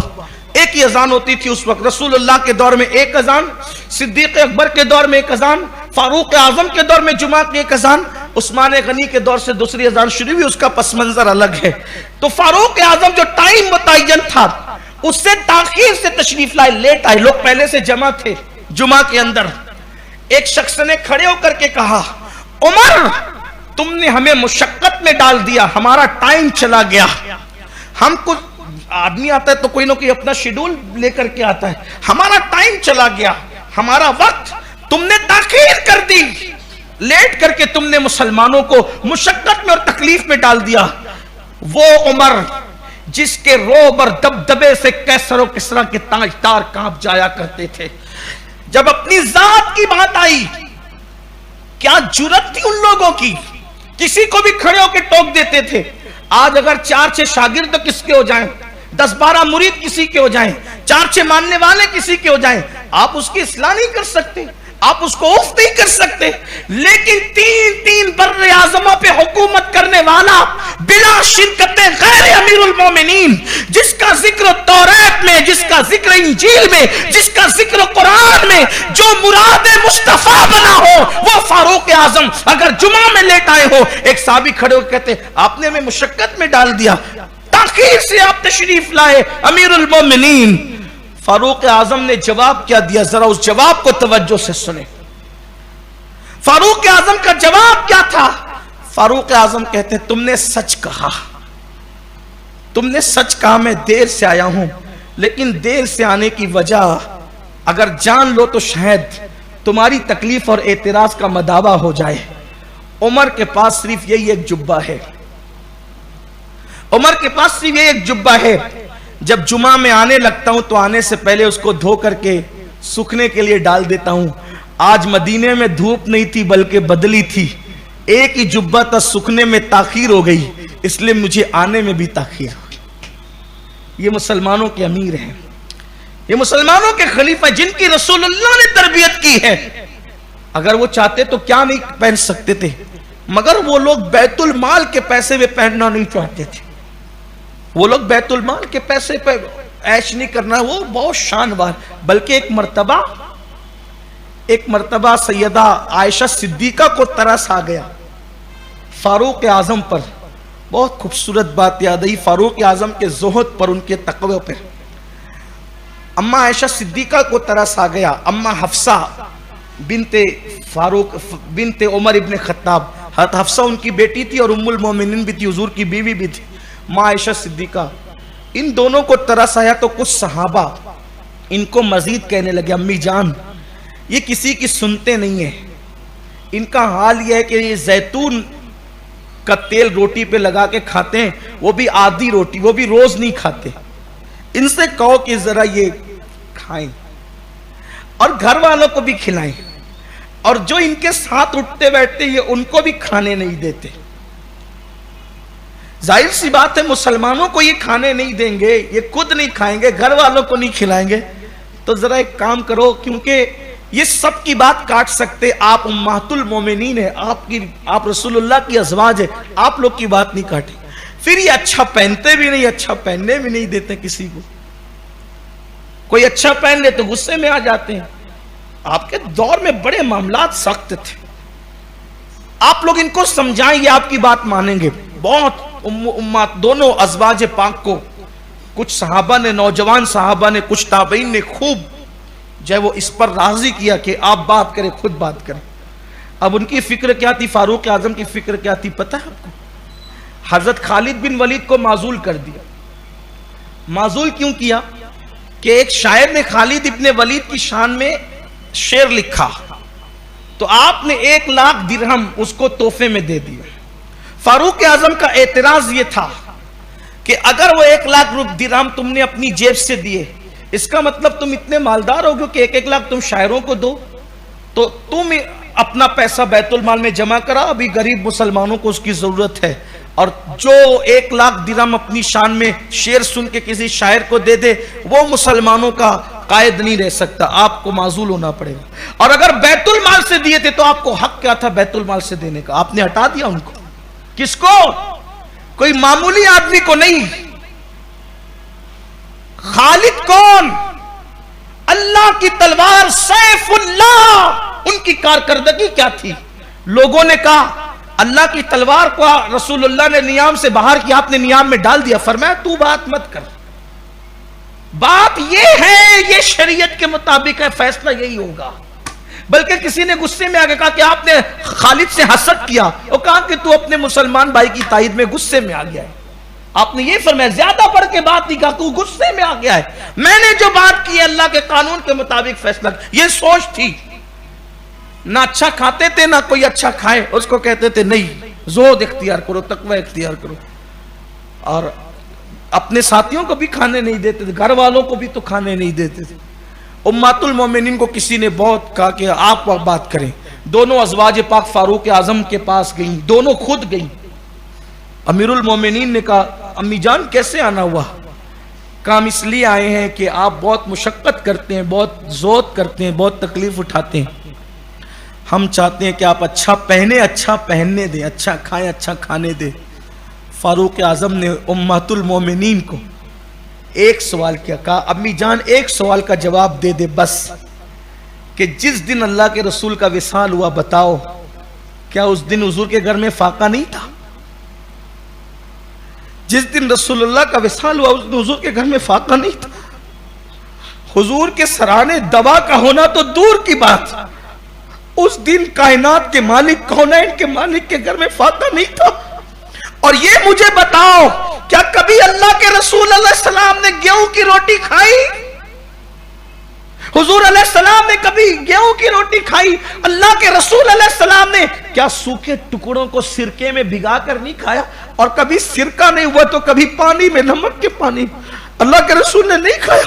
Speaker 1: ایک ہی اذان ہوتی تھی اس وقت، رسول اللہ کے دور میں ایک اذان، صدیق اکبر کے دور میں ایک اذان، فاروق اعظم کے دور میں جمعہ کی ایک اذان، عثمان غنی کے دور سے دوسری اذان شروع ہوئی، اس کا پس منظر الگ ہے۔ تو فاروق اعظم جو ٹائم متعین تھا اس سے تاخیر سے تشریف لائے، لیٹ آئے، لوگ پہلے سے جمع تھے جمعہ کے اندر۔ ایک شخص نے کھڑے ہو کر کے کہا، عمر تم نے ہمیں مشقت میں ڈال دیا، ہمارا ٹائم چلا گیا، ہم کچھ آدمی آتا ہے تو کوئی نہ کوئی اپنا شیڈول لے کر کے آتا ہے، ہمارا ٹائم چلا گیا، ہمارا وقت تم نے تاخیر کر دی، لیٹ کر کے تم نے مسلمانوں کو مشقت میں اور تکلیف میں ڈال دیا۔ وہ عمر جس کے روب اور دبدبے سے کیسر و کسریٰ کے تاجدار کانپ جایا کرتے تھے، جب اپنی ذات کی بات آئی، کیا جرت تھی ان لوگوں کی، کسی کو بھی کھڑے ہو کے ٹوک دیتے تھے۔ آج اگر 4-6 شاگرد کس کے ہو جائیں، 10-12 مرید کسی کے ہو جائیں، 4-6 ماننے والے کسی کے ہو جائیں، آپ اس کی اصلاح نہیں کر سکتے، آپ اس کو عفو نہیں کر سکتے، لیکن تین بر اعظموں پہ حکومت کرنے والا بلا شرکت غیر امیر المومنین، جس کا ذکر توریت میں، جس کا ذکر انجیل میں، جس کا ذکر قرآن میں، جو مراد مصطفیٰ بنا ہو، وہ فاروق اعظم اگر جمعہ میں لیٹ آئے ہو، ایک صحابی کھڑے ہو کہتے آپ نے ہمیں مشقت میں ڈال دیا، تاخیر سے آپ تشریف لائے امیر المومنین۔ فاروق اعظم نے جواب کیا دیا، ذرا اس جواب کو توجہ سے سنیں۔ فاروق اعظم کا جواب کیا تھا؟ فاروق اعظم کہتے ہیں تم نے سچ کہا، تم نے سچ کہا، میں دیر سے آیا ہوں، لیکن دیر سے آنے کی وجہ اگر جان لو تو شاید تمہاری تکلیف اور اعتراض کا مداوع ہو جائے۔ عمر کے پاس صرف یہی ایک جبہ ہے، عمر کے پاس صرف یہ ایک جبہ ہے، جب جمعہ میں آنے لگتا ہوں تو آنے سے پہلے اس کو دھو کر کے سوکھنے کے لیے ڈال دیتا ہوں۔ آج مدینے میں دھوپ نہیں تھی بلکہ بدلی تھی، ایک ہی جبہ تھا، سوکھنے میں تاخیر ہو گئی، اس لیے مجھے آنے میں بھی تاخیر ہو گئی۔ یہ مسلمانوں کے امیر ہیں، یہ مسلمانوں کے خلیفہ جن کی رسول اللہ نے تربیت کی ہے، اگر وہ چاہتے تو کیا نہیں پہن سکتے تھے، مگر وہ لوگ بیت المال کے پیسے میں پہننا نہیں چاہتے تھے. وہ لوگ بیت المال کے پیسے پہ عیش نہیں کرنا, وہ بہت شان وار. بلکہ ایک مرتبہ سیدہ عائشہ صدیقہ کو ترس آ گیا فاروق اعظم پر. بہت خوبصورت بات یاد آئی فاروق اعظم کے زہد پر, ان کے تقوی پر. اما عائشہ صدیقہ کو ترس آ گیا. اما حفصہ بنت عمر ابن خطاب, حضرت حفصہ ان کی بیٹی تھی اور ام المومنین بھی تھی, حضور کی بیوی بھی تھی. ماں عائشہ صدیقہ, ان دونوں کو ترس آیا تو کچھ صحابہ ان کو مزید کہنے لگے, امی جان یہ کسی کی سنتے نہیں ہیں, ان کا حال یہ ہے کہ یہ زیتون کا تیل روٹی پہ لگا کے کھاتے ہیں, وہ بھی آدھی روٹی, وہ بھی روز نہیں کھاتے. ان سے کہو کہ ذرا یہ کھائیں اور گھر والوں کو بھی کھلائیں, اور جو ان کے ساتھ اٹھتے بیٹھتے یہ ان کو بھی کھانے نہیں دیتے. ظاہر سی بات ہے مسلمانوں کو یہ کھانے نہیں دیں گے, یہ خود نہیں کھائیں گے, گھر والوں کو نہیں کھلائیں گے, تو ذرا ایک کام کرو, کیونکہ یہ سب کی بات کاٹ سکتے, آپ امہات المومنین ہیں, آپ رسول اللہ کی ازواج ہیں, آپ لوگ کی بات نہیں کاٹیں. پھر یہ اچھا پہنتے بھی نہیں, اچھا پہننے بھی نہیں دیتے کسی کو. کوئی اچھا پہن لے تو غصے میں آ جاتے ہیں. آپ کے دور میں بڑے معاملات سخت تھے, آپ لوگ ان کو سمجھائیں, یہ آپ کی بات مانیں گے. بہت امت دونوں ازواج پاک کو کچھ صحابہ نے, نوجوان صحابہ نے, کچھ تابعین نے خوب جو ہے وہ اس پر راضی کیا کہ آپ بات کریں, خود بات کریں. اب ان کی فکر کیا تھی, فاروق اعظم کی فکر کیا تھی پتہ ہے آپ کو؟ حضرت خالد بن ولید کو معزول کر دیا. معزول کیوں کیا؟ کہ ایک شاعر نے خالد ابن ولید کی شان میں شعر لکھا, تو آپ نے 1,00,000 درہم اس کو تحفے میں دے دیا. فاروق اعظم کا اعتراض یہ تھا کہ اگر وہ 1,00,000 درہم تم نے اپنی جیب سے دیے, اس کا مطلب تم اتنے مالدار ہو گے کہ 1,00,000 تم شاعروں کو دو, تو تم اپنا پیسہ بیت المال میں جمع کرا, ابھی غریب مسلمانوں کو اس کی ضرورت ہے, اور جو 1,00,000 درہم اپنی شان میں شعر سن کے کسی شاعر کو دے دے وہ مسلمانوں کا قائد نہیں رہ سکتا, آپ کو معزول ہونا پڑے گا. اور اگر بیت المال سے دیے تھے تو آپ کو حق کیا تھا بیت المال سے دینے کا؟ آپ نے ہٹا دیا ان کو. کس کو؟ کوئی معمولی آدمی کو نہیں. خالد کون؟ اللہ کی تلوار, سیف اللہ. ان کی کارکردگی کیا تھی؟ لوگوں نے کہا اللہ کی تلوار کو رسول اللہ نے نیام سے باہر کیا, آپ نے نیام میں ڈال دیا. فرمایا تو بات مت کر, بات یہ ہے, یہ شریعت کے مطابق ہے, فیصلہ یہی ہوگا. بلکہ کسی نے غصے میں آگے کہا کہ آپ نے خالد سے حسد کیا, وہ کہا کہ تو اپنے مسلمان بھائی کی تائید میں غصے میں آ گیا ہے. آپ نے یہ فرمایا, زیادہ پڑھ کے بات نہیں کہا, تو غصے میں آ گیا ہے. میں نے جو بات کی ہے اللہ کے قانون کے مطابق فیصلہ. یہ سوچ تھی, نہ اچھا کھاتے تھے نہ کوئی اچھا کھائے, اس کو کہتے تھے نہیں زہد اختیار کرو, تقوی اختیار کرو. اور اپنے ساتھیوں کو بھی کھانے نہیں دیتے تھے, گھر والوں کو بھی تو کھانے نہیں دیتے تھے. امہات المومنین کو کسی نے بہت کہا کہ آپ بات کریں. دونوں ازواج پاک فاروق اعظم کے پاس گئیں, دونوں خود گئیں. امیر المومنین نے کہا امی جان کیسے آنا ہوا؟ کہا ہم اس لیے آئے ہیں کہ آپ بہت مشقت کرتے ہیں, بہت زود کرتے ہیں, بہت تکلیف اٹھاتے ہیں. ہم چاہتے ہیں کہ آپ اچھا پہنے, اچھا پہننے دیں, اچھا کھائیں, اچھا کھانے دیں. فاروق اعظم نے امہات المومنین کو ایک سوال کیا, کہا امی جان ایک سوال کا جواب دے دے بس, کہ جس دن اللہ کے رسول کا وصال ہوا بتاؤ کیا اس دن حضور کے گھر میں فاقہ نہیں تھا؟ جس دن رسول اللہ کا وصال ہوا اس دن حضور کے گھر میں فاقہ نہیں تھا. حضور کے سرانے دوا کا ہونا تو دور کی بات, اس دن کائنات کے مالک, کونین کے مالک کے گھر میں فاقہ نہیں تھا. اور یہ مجھے بتاؤ کیا کبھی اللہ کے رسول علیہ السلام نے گیہوں کی روٹی کھائی؟ حضور علیہ السلام نے کبھی گیہوں کی روٹی کھائی؟ اللہ کے رسول علیہ السلام نے کیا سوکھے ٹکڑوں کو سرکے میں بھگا کر نہیں کھایا؟ اور کبھی سرکہ نہیں ہوا تو کبھی پانی میں, نمک کے پانی, اللہ کے رسول نے نہیں کھایا.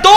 Speaker 1: 2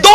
Speaker 1: 2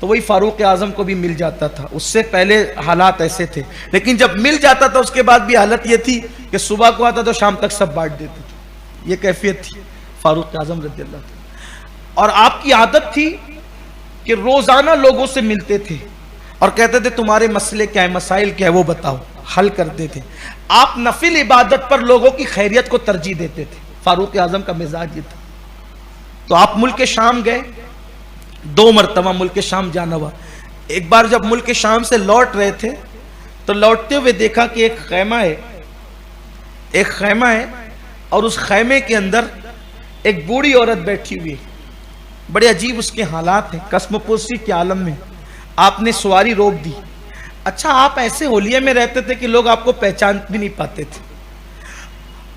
Speaker 1: تو وہی فاروق اعظم کو بھی مل جاتا تھا. اس سے پہلے حالات ایسے تھے, لیکن جب مل جاتا تھا اس کے بعد بھی حالت یہ تھی کہ صبح کو آتا تو شام تک سب بانٹ دیتے تھے. یہ کیفیت تھی فاروق اعظم رضی اللہ عنہ. اور آپ کی عادت تھی کہ روزانہ لوگوں سے ملتے تھے اور کہتے تھے تمہارے مسئلے کیا ہیں, مسائل کیا ہے, وہ بتاؤ, حل کرتے تھے. آپ نفل عبادت پر لوگوں کی خیریت کو ترجیح دیتے تھے. فاروق اعظم کا مزاج یہ تھا. تو آپ ملک شام گئے, 2 مرتبہ ملک شام جانا ہوا. ایک بار جب ملک شام سے لوٹ رہے تھے تو لوٹتے ہوئے دیکھا کہ ایک خیمہ ہے اور اس خیمے کے اندر ایک بوڑھی عورت بیٹھی ہوئی ہے. بڑے عجیب اس کے حالات ہیں, قسم پرسی کے عالم میں. آپ نے سواری روک دی. اچھا, آپ ایسے ہولیے میں رہتے تھے کہ لوگ آپ کو پہچان بھی نہیں پاتے تھے,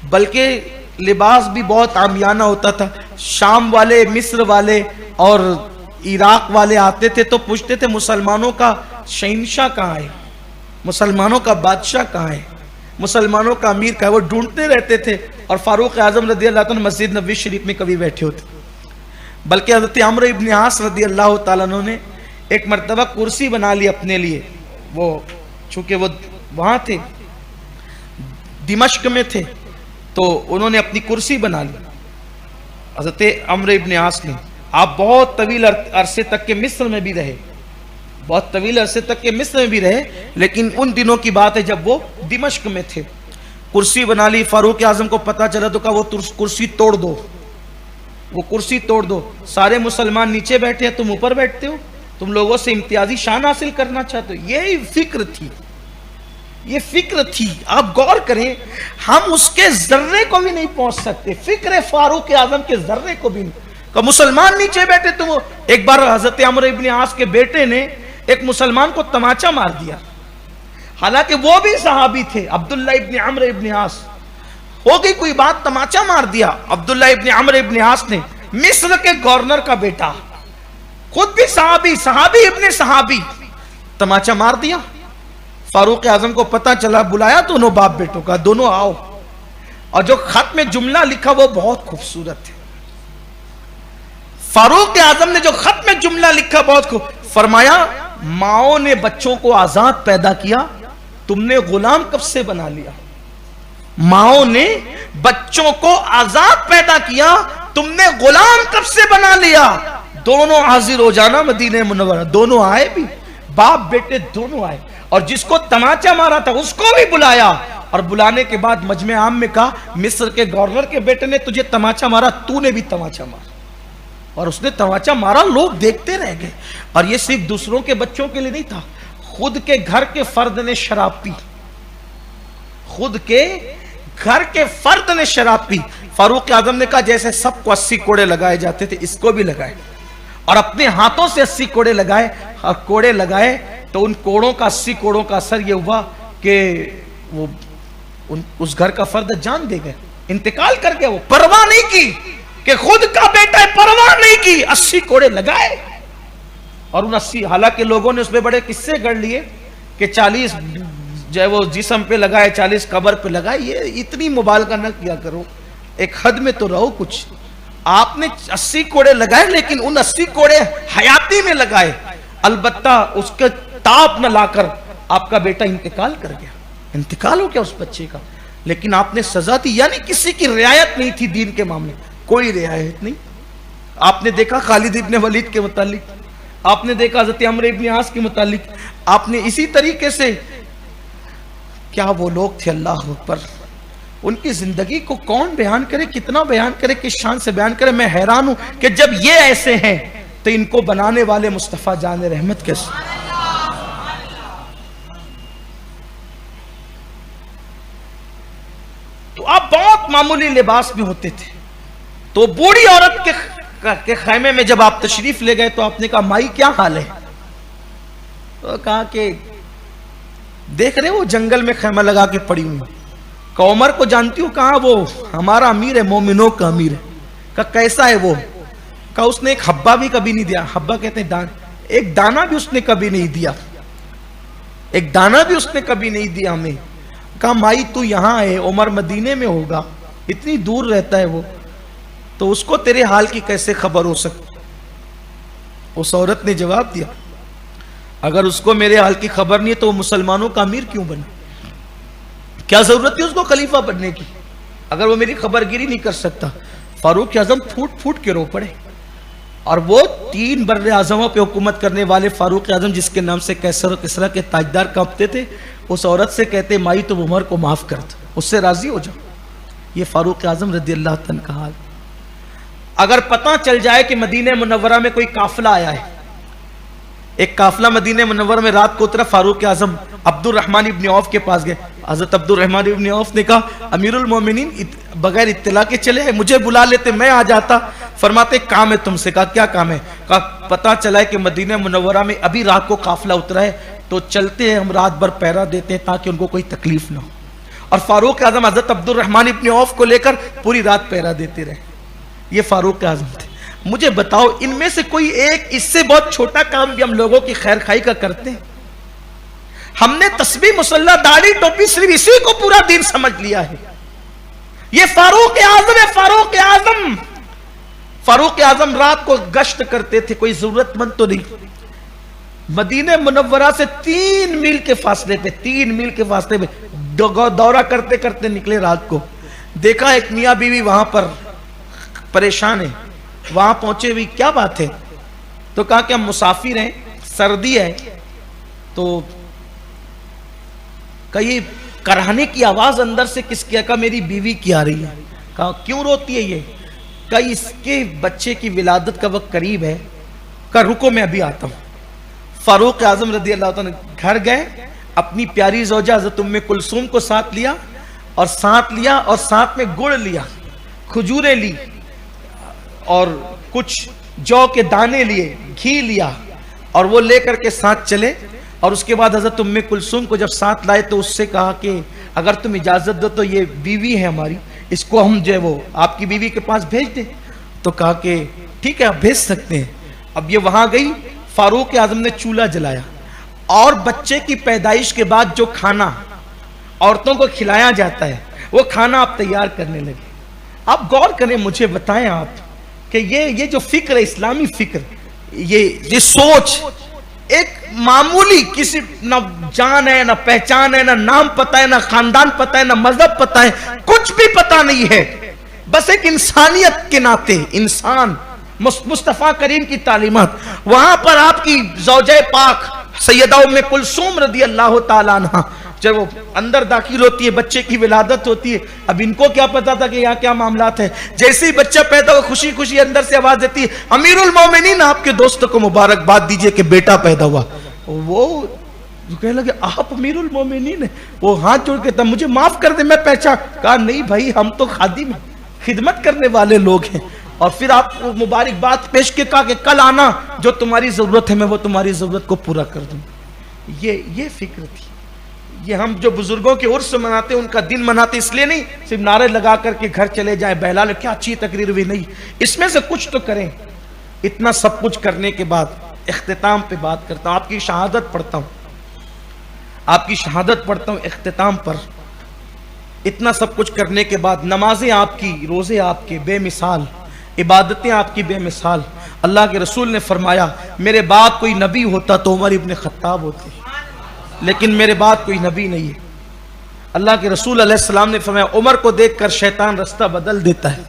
Speaker 1: بلکہ لباس بھی بہت عامیانہ ہوتا تھا. شام والے, مصر والے اور عراق والے آتے تھے تو پوچھتے تھے مسلمانوں کا شہنشاہ کہاں ہے, مسلمانوں کا بادشاہ کہاں ہے, مسلمانوں کا امیر کہاں ہے. وہ ڈھونڈتے رہتے تھے. اور فاروق اعظم رضی اللہ عنہ مسجد نبوی شریف میں کبھی بیٹھے ہوتے, بلکہ حضرت عمرو ابن عاص رضی اللہ تعالیٰ عنہ نے ایک مرتبہ کرسی بنا لی اپنے لیے. وہ چونکہ وہ وہاں تھے, دمشق میں تھے, تو انہوں نے اپنی کرسی بنا لی حضرت عمرو ابن عاص نے. آپ بہت طویل عرصے تک کے مصر میں بھی رہے, بہت طویل عرصے تک کے مصر میں بھی رہے, لیکن ان دنوں کی بات ہے جب وہ دمشق میں تھے. کرسی بنا لی. فاروق اعظم کو پتا چلا تو کہا وہ کرسی توڑ دو, وہ کرسی توڑ دو. سارے مسلمان نیچے بیٹھے ہیں, تم اوپر بیٹھتے ہو, تم لوگوں سے امتیازی شان حاصل کرنا چاہتے ہو. یہی فکر تھی, یہ فکر تھی. آپ غور کریں, ہم اس کے ذرے کو بھی نہیں پہنچ سکتے, فکر فاروق اعظم کے ذرے کو بھی نہیں. کہ مسلمان نیچے بیٹھے تم. ایک بار حضرت عمرو ابن عاص کے بیٹے نے ایک مسلمان کو تماچا مار دیا, حالانکہ وہ بھی صحابی تھے, عبداللہ ابن عمرو ابن عاص. ہو گئی کوئی بات, تماچا مار دیا. عبداللہ ابن عمرو ابن عاص نے, مصر کے گورنر کا بیٹا, خود بھی صحابی ابن صحابی, تماچا مار دیا. فاروق اعظم کو پتا چلا, بلایا دونوں باپ بیٹوں کا, دونوں آؤ. اور جو خط میں جملہ لکھا وہ بہت خوبصورت ہے. فاروق اعظم نے جو خط میں جملہ لکھا بہت فرمایا, ماؤں نے بچوں کو آزاد پیدا کیا, تم نے غلام کب سے بنا لیا. ماؤں نے بچوں کو آزاد پیدا کیا, تم نے غلام کب سے بنا لیا. دونوں حاضر ہو جانا مدینہ منورہ. دونوں آئے بھی, باپ بیٹے دونوں آئے, اور جس کو تماچا مارا تھا اس کو بھی بلایا. اور بلانے کے بعد مجمع عام میں کہا, مصر کے گورنر کے بیٹے نے تجھے تماچا مارا, تو نے بھی تماچا مارا. اور اس نے تماچا مارا, لوگ دیکھتے رہ گئے. اور یہ صرف دوسروں کے بچوں کے لیے نہیں تھا, خود کے گھر کے فرد نے شراب پی, خود کے گھر کے فرد نے شراب پی. فاروق اعظم نے کہا جیسے سب کو 80 کوڑے لگائے جاتے تھے اس کو بھی لگائے, اور اپنے ہاتھوں سے 80 کوڑے لگائے. اور کوڑے لگائے تو ان کوڑوں کا 80 کوڑوں کا اثر یہ ہوا کہ وہ اس گھر کا فرد جان دے گئے, انتقال کر گیا. وہ پرواہ نہیں کی کہ خود کا بیٹا ہے, پرواہ نہیں کی, 80 کوڑے لگائے. اور ان 80, حالانکہ لوگوں نے اس میں بڑے قصے گڑھ لیے کہ 40 جو ہے وہ جسم پہ لگائے, 40 قبر پہ لگائے. یہ اتنی مبالغہ نہ کیا کرو, ایک حد میں تو رہو کچھ. آپ نے 80 کوڑے لگائے, لیکن ان 80 کوڑے حیاتی میں لگائے. البتہ اس کے تاپ نہ لا کر آپ کا بیٹا انتقال کر گیا, انتقال ہو گیا اس بچے کا. لیکن آپ نے سزا دی, یعنی کسی کی رعایت نہیں تھی دین کے معاملے, کوئی رعایت نہیں. آپ نے دیکھا خالد ابن ولید کے متعلق, آپ نے دیکھا حضرت عمرو ابن عاص کے متعلق, آپ نے اسی طریقے سے, کیا وہ لوگ تھے, اللہ اکبر. ان کی زندگی کو کون بیان کرے, کتنا بیان کرے, کس شان سے بیان کرے. میں حیران ہوں کہ جب یہ ایسے ہیں تو ان کو بنانے والے مصطفیٰ جان رحمت کیسے. تو آپ بہت معمولی لباس میں ہوتے تھے. تو بوڑھی عورت کے خیمے میں جب آپ تشریف لے گئے تو آپ نے کہا مائی کیا حال ہے. تو کہا کہ دیکھ رہے وہ جنگل میں خیمہ لگا کے پڑی ہوئی. کہ عمر کو جانتی ہوں, کہاں وہ ہمارا امیر ہے, مومنوں کا امیر ہے. کہا کیسا ہے وہ. کہا اس نے ایک حبہ بھی کبھی نہیں دیا. حبہ کہتے ہیں ایک دانہ بھی اس نے کبھی نہیں دیا, ایک دانہ بھی اس نے کبھی نہیں دیا ہمیں. کہا مائی تو یہاں ہے, عمر مدینے میں ہوگا, اتنی دور رہتا ہے وہ, تو اس کو تیرے حال کی کیسے خبر ہو سکتی. اس عورت نے جواب دیا اگر اس کو میرے حال کی خبر نہیں ہے تو وہ مسلمانوں کا امیر کیوں بنے؟ کیا ضرورت ہے اس کو خلیفہ بننے کی اگر وہ میری خبر گیری نہیں کر سکتا؟ فاروق اعظم پھوٹ پھوٹ کے رو پڑے، اور وہ 3 بر اعظموں پہ حکومت کرنے والے فاروق اعظم جس کے نام سے کیسر و کسریٰ کے تاجدار کانپتے تھے، اس عورت سے کہتے مائی تم عمر کو معاف کر دو، اس سے راضی ہو جاؤ۔ یہ فاروق اعظم رضی اللہ عنہ کا حال۔ اگر پتہ چل جائے کہ مدینہ منورہ میں کوئی قافلہ آیا ہے، ایک قافلہ مدینہ منورہ میں رات کو اترا، فاروق اعظم عبد الرحمن ابن عوف کے پاس گئے۔ حضرت عبد الرحمن ابن عوف نے کہا امیر المومنین بغیر اطلاع کے چلے ہیں، مجھے بلا لیتے میں آ جاتا۔ فرماتے کام ہے تم سے۔ کہا کیا کام ہے؟ کہا پتہ چلا ہے کہ مدینہ منورہ میں ابھی رات کو قافلہ اترا ہے، تو چلتے ہیں ہم رات بھر پہرا دیتے ہیں تاکہ ان کو کوئی تکلیف نہ ہو۔ اور فاروق اعظم حضرت عبد الرحمن ابن عوف کو لے کر پوری رات پہرا دیتے رہے۔ یہ فاروق اعظم تھے۔ مجھے بتاؤ ان میں سے کوئی ایک اس سے بہت چھوٹا کام بھی ہم لوگوں کی خیر خواہی کا کرتے ہیں؟ ہم نے تسبیح مصلی داڑھی ٹوپی صرف اسی کو پورا دین سمجھ لیا ہے۔ یہ فاروق اعظم ہے، فاروق اعظم۔ فاروق اعظم رات کو گشت کرتے تھے، کوئی ضرورت مند تو نہیں، مدینہ منورہ سے 3 میل کے فاصلے پہ 3 میل کے فاصلے پہ دورہ کرتے کرتے نکلے۔ رات کو دیکھا ایک میاں بیوی وہاں پر پریشان ہے، وہاں پہنچے بھی کیا بات ہے؟ تو کہا کہ ہم مسافر ہیں، سردی ہے، تو کہ یہ کرہنے کی آواز اندر سے کس کی ہے؟ کہا میری بیوی کی آ رہی ہے۔ کہا کیوں روتی ہے یہ؟ کہا اس کے بچے کی ولادت کا وقت قریب ہے۔ کہا رکو میں ابھی آتا ہوں۔ فاروق اعظم رضی اللہ عنہ گھر گئے، اپنی پیاری زوجہ حضرت ام کلثوم کو ساتھ لیا اور ساتھ میں گڑ لیا، کھجوریں لی اور کچھ جو کے دانے لیے، گھی لیا، اور وہ لے کر کے ساتھ چلے۔ اور اس کے بعد حضرت ام کلثوم کو جب ساتھ لائے تو اس سے کہا کہ اگر تم اجازت دو تو یہ بیوی ہے ہماری، اس کو ہم جو ہے وہ آپ کی بیوی کے پاس بھیج دیں۔ تو کہا کہ ٹھیک ہے آپ بھیج سکتے ہیں۔ اب یہ وہاں گئی، فاروق اعظم نے چولہا جلایا، اور بچے کی پیدائش کے بعد جو کھانا عورتوں کو کھلایا جاتا ہے وہ کھانا آپ تیار کرنے لگے۔ آپ غور کریں، مجھے بتائیں آپ کہ یہ جو فکر ہے، اسلامی فکر، یہ سوچ، ایک معمولی کسی نہ جان ہے نہ پہچان ہے نہ نام پتہ ہے نہ خاندان پتہ ہے نہ مذہب پتہ ہے، کچھ بھی پتہ نہیں ہے، بس ایک انسانیت کے ناطے انسان، مصطفیٰ کریم کی تعلیمات۔ وہاں پر آپ کی زوجہ پاک سیدہ ام کلثوم رضی اللہ تعالیٰ عنہ جب وہ اندر داخل ہوتی ہے، بچے کی ولادت ہوتی ہے۔ اب ان کو کیا پتا تھا کہ یہاں کیا معاملات ہیں؟ جیسے ہی بچہ پیدا ہوا، خوشی خوشی اندر سے آواز دیتی ہے امیر المومنین آپ کے دوست کو مبارکباد دیجئے کہ بیٹا پیدا ہوا۔ وہ کہنے لگے آپ امیر المومنین ہیں؟ وہ ہاتھ جوڑ کے مجھے معاف کر دیں میں پہچان۔ کہا نہیں بھائی، ہم تو خادم ہیں، خدمت کرنے والے لوگ ہیں۔ اور پھر آپ مبارکباد پیش کے کہا کہ کل آنا، جو تمہاری ضرورت ہے میں وہ تمہاری ضرورت کو پورا کر دوں۔ یہ فکر تھی۔ یہ ہم جو بزرگوں کے عرس مناتے ہیں، ان کا دن مناتے اس لیے نہیں صرف نعرے لگا کر کے گھر چلے جائیں، بہلا لے کیا اچھی تقریر ہوئی، نہیں، اس میں سے کچھ تو کریں۔ اتنا سب کچھ کرنے کے بعد اختتام پہ بات کرتا ہوں، آپ کی شہادت پڑھتا ہوں، اختتام پر۔ اتنا سب کچھ کرنے کے بعد نمازیں آپ کی، روزے آپ کے بے مثال، عبادتیں آپ کی بے مثال۔ اللہ کے رسول نے فرمایا میرے بعد کوئی نبی ہوتا تو عمر ابن خطاب ہوتے، لیکن میرے بعد کوئی نبی نہیں ہے۔ اللہ کے رسول علیہ السلام نے فرمایا عمر کو دیکھ کر شیطان رستہ بدل دیتا ہے۔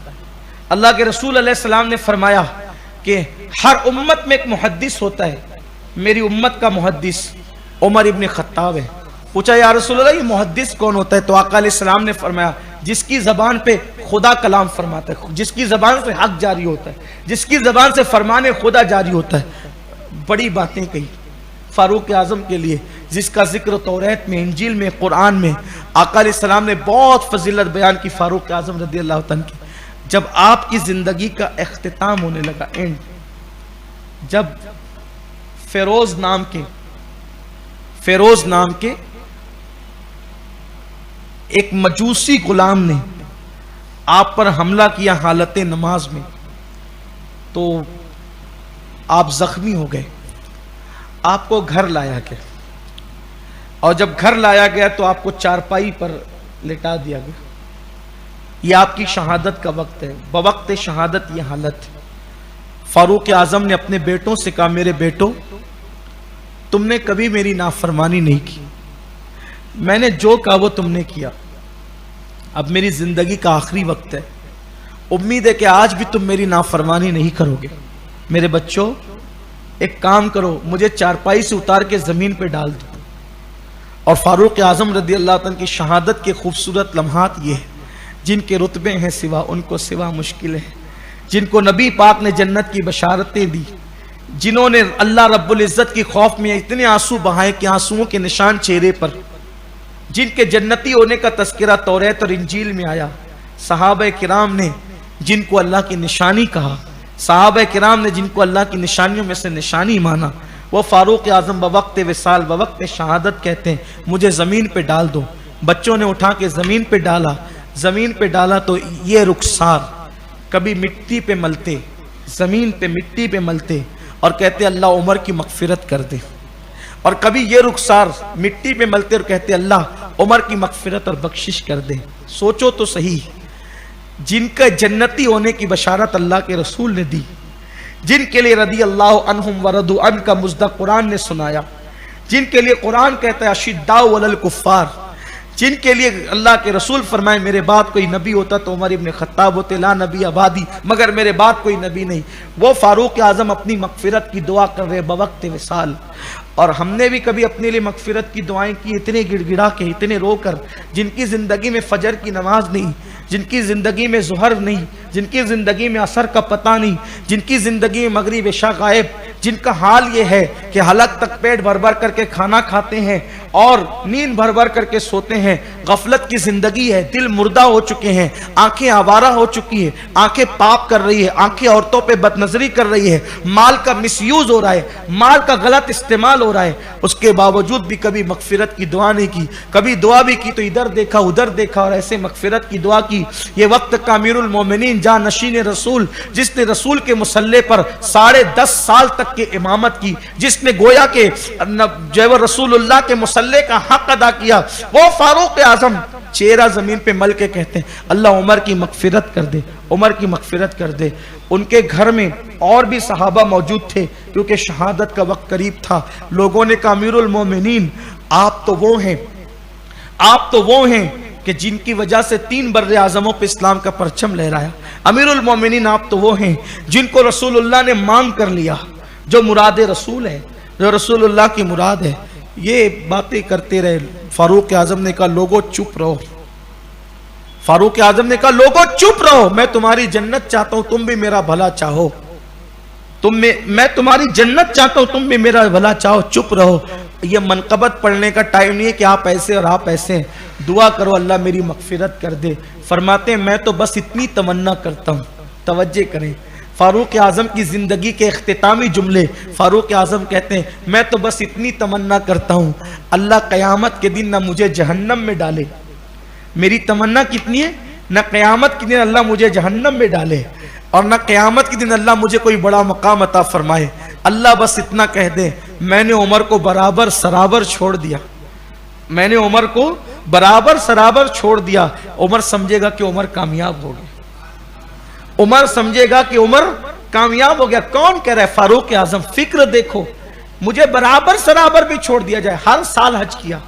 Speaker 1: اللہ کے رسول علیہ السلام نے فرمایا کہ ہر امت میں ایک محدث ہوتا ہے، میری امت کا محدث عمر ابن خطاب ہے۔ پوچھا یا رسول اللہ یہ محدث کون ہوتا ہے؟ تو آقا علیہ السلام نے فرمایا جس کی زبان پہ خدا کلام فرماتا ہے، جس کی زبان سے حق جاری ہوتا ہے، جس کی زبان سے فرمان خدا جاری ہوتا ہے۔ بڑی باتیں کہی فاروق اعظم کے لیے، جس کا ذکر توریت میں، انجیل میں، قرآن میں آقا علیہ السلام نے بہت فضیلت بیان کی فاروق اعظم رضی اللہ عنہ کی۔ جب آپ کی زندگی کا اختتام ہونے لگا، جب فیروز نام کے ایک مجوسی غلام نے آپ پر حملہ کیا حالت نماز میں، تو آپ زخمی ہو گئے، آپ کو گھر لایا گیا، اور جب گھر لایا گیا تو آپ کو چارپائی پر لٹا دیا گیا۔ یہ آپ کی شہادت کا وقت ہے، بوقت شہادت یہ حالت ہے۔ فاروق اعظم نے اپنے بیٹوں سے کہا میرے بیٹوں، تم نے کبھی میری نافرمانی نہیں کی، میں نے جو کہا وہ تم نے کیا، اب میری زندگی کا آخری وقت ہے، امید ہے کہ آج بھی تم میری نافرمانی نہیں کرو گے۔ میرے بچوں ایک کام کرو، مجھے چارپائی سے اتار کے زمین پہ ڈال دو۔ اور فاروق اعظم رضی اللہ عنہ کی شہادت کے خوبصورت لمحات یہ ہیں، جن کے رتبے ہیں سوا ان کو سوا مشکل ہے، جن کو نبی پاک نے جنت کی بشارتیں دی، جنہوں نے اللہ رب العزت کی خوف میں اتنے آنسو بہائے کہ آنسوؤں کے نشان چہرے پر، جن کے جنتی ہونے کا تذکرہ توریت اور انجیل میں آیا، صحابہ کرام نے جن کو اللہ کی نشانی کہا، صحابہ کرام نے جن کو اللہ کی نشانیوں میں سے نشانی مانا، وہ فاروق اعظم بوقت وصال بوقت شہادت کہتے ہیں مجھے زمین پہ ڈال دو۔ بچوں نے اٹھا کے زمین پہ ڈالا، زمین پہ ڈالا تو یہ رخسار کبھی مٹی پہ ملتے، زمین پہ مٹی پہ ملتے اور کہتے اللہ عمر کی مغفرت کر دے، اور کبھی یہ رخسار مٹی پہ ملتے اور کہتے اللہ عمر کی مغفرت اور بخشش کر دے۔ سوچو تو صحیح، جن کا جنتی ہونے کی بشارت اللہ کے رسول نے دی، جن کے لیے رضی اللہ عنہم ورضوا عنہ کا مصداق قرآن نے سنایا، جن کے لیے قرآن کہتا ہے اشداء علی الکفار، جن کے لیے اللہ کے رسول فرمائے میرے بعد کوئی نبی ہوتا تو عمر ابن خطاب ہوتے، لا نبی آبادی، مگر میرے بعد کوئی نبی نہیں، وہ فاروق اعظم اپنی مغفرت کی دعا کر رہے بوقت وصال۔ اور ہم نے بھی کبھی اپنے لیے مغفرت کی دعائیں کی، اتنے گڑ گڑا کے، اتنے رو کر، جن کی زندگی میں فجر کی نماز نہیں، جن کی زندگی میں ظہر نہیں، جن کی زندگی میں عصر کا پتہ نہیں، جن کی زندگی میں مغرب عشاء غائب، جن کا حال یہ ہے کہ حلق تک پیٹ بھر بھر کر کے کھانا کھاتے ہیں اور نیند بھر بھر کر کے سوتے ہیں، غفلت کی زندگی ہے، دل مردہ ہو چکے ہیں، آنکھیں آوارہ ہو چکی ہے، آنکھیں پاپ کر رہی ہے، آنکھیں عورتوں پہ بد نظری کر رہی ہے، مال کا مس یوز ہو رہا ہے، مال کا غلط استعمال ہو رہا ہے، اس کے باوجود بھی کبھی مغفرت کی دعا نہیں کی، کبھی دعا بھی کی تو ادھر دیکھا ادھر دیکھا اور ایسے مغفرت کی دعا کی۔ یہ وقت کا امیر المومنین جانشین رسول، جس نے رسول کے مصلی پر 10.5 سال تک کی امامت کی، جس نے گویا کہ جو رسول اللہ کے مصلی کا حق ادا کیا، وہ فاروق اعظم چہرہ زمین پہ مل کے کہتے ہیں اللہ عمر کی مغفرت کر دے، عمر کی مغفرت کر دے۔ ان کے گھر میں اور بھی صحابہ موجود تھے کیونکہ شہادت کا وقت قریب تھا۔ لوگوں نے کہا امیر المومنین آپ تو وہ ہیں کہ جن کی وجہ سے 3 بر اعظموں پہ اسلام کا پرچم لہرایا۔ امیر المومنین آپ تو وہ ہیں جن کو رسول اللہ نے مانگ کر لیا، جو مراد رسول ہے، جو رسول اللہ کی مراد ہے۔ یہ باتیں کرتے رہے۔ فاروق اعظم نے کہا لوگوں چپ رہو، فاروق اعظم نے کہا لوگوں چپ رہو، میں تمہاری جنت چاہتا ہوں، تم بھی میرا بھلا چاہو، میں تمہاری جنت چاہتا ہوں، تم بھی میرا بھلا چاہو، چپ رہو۔ یہ منقبت پڑھنے کا ٹائم نہیں ہے کہ آپ ایسے اور آپ ایسے ہیں، دعا کرو اللہ میری مغفرت کر دے۔ فرماتے ہیں میں تو بس اتنی تمنا کرتا ہوں، توجہ کریں، فاروق اعظم کی زندگی کے اختتامی جملے، فاروق اعظم کہتے ہیں میں تو بس اتنی تمنا کرتا ہوں اللہ قیامت کے دن نہ مجھے جہنم میں ڈالے۔ میری تمنا کتنی ہے؟ نہ قیامت کے دن اللہ مجھے جہنم میں ڈالے اور نہ قیامت کے دن اللہ مجھے کوئی بڑا مقام عطا فرمائے، اللہ بس اتنا کہہ دے میں نے عمر کو برابر سرابر چھوڑ دیا، میں نے عمر کو برابر سرابر چھوڑ دیا۔ عمر سمجھے گا کہ عمر کامیاب ہو گیا، عمر سمجھے گا کہ عمر کامیاب ہو گیا۔ کون کہہ رہا ہے؟ فاروق اعظم۔ فکر دیکھو، مجھے برابر سرابر بھی چھوڑ دیا جائے، ہر سال حج کیا،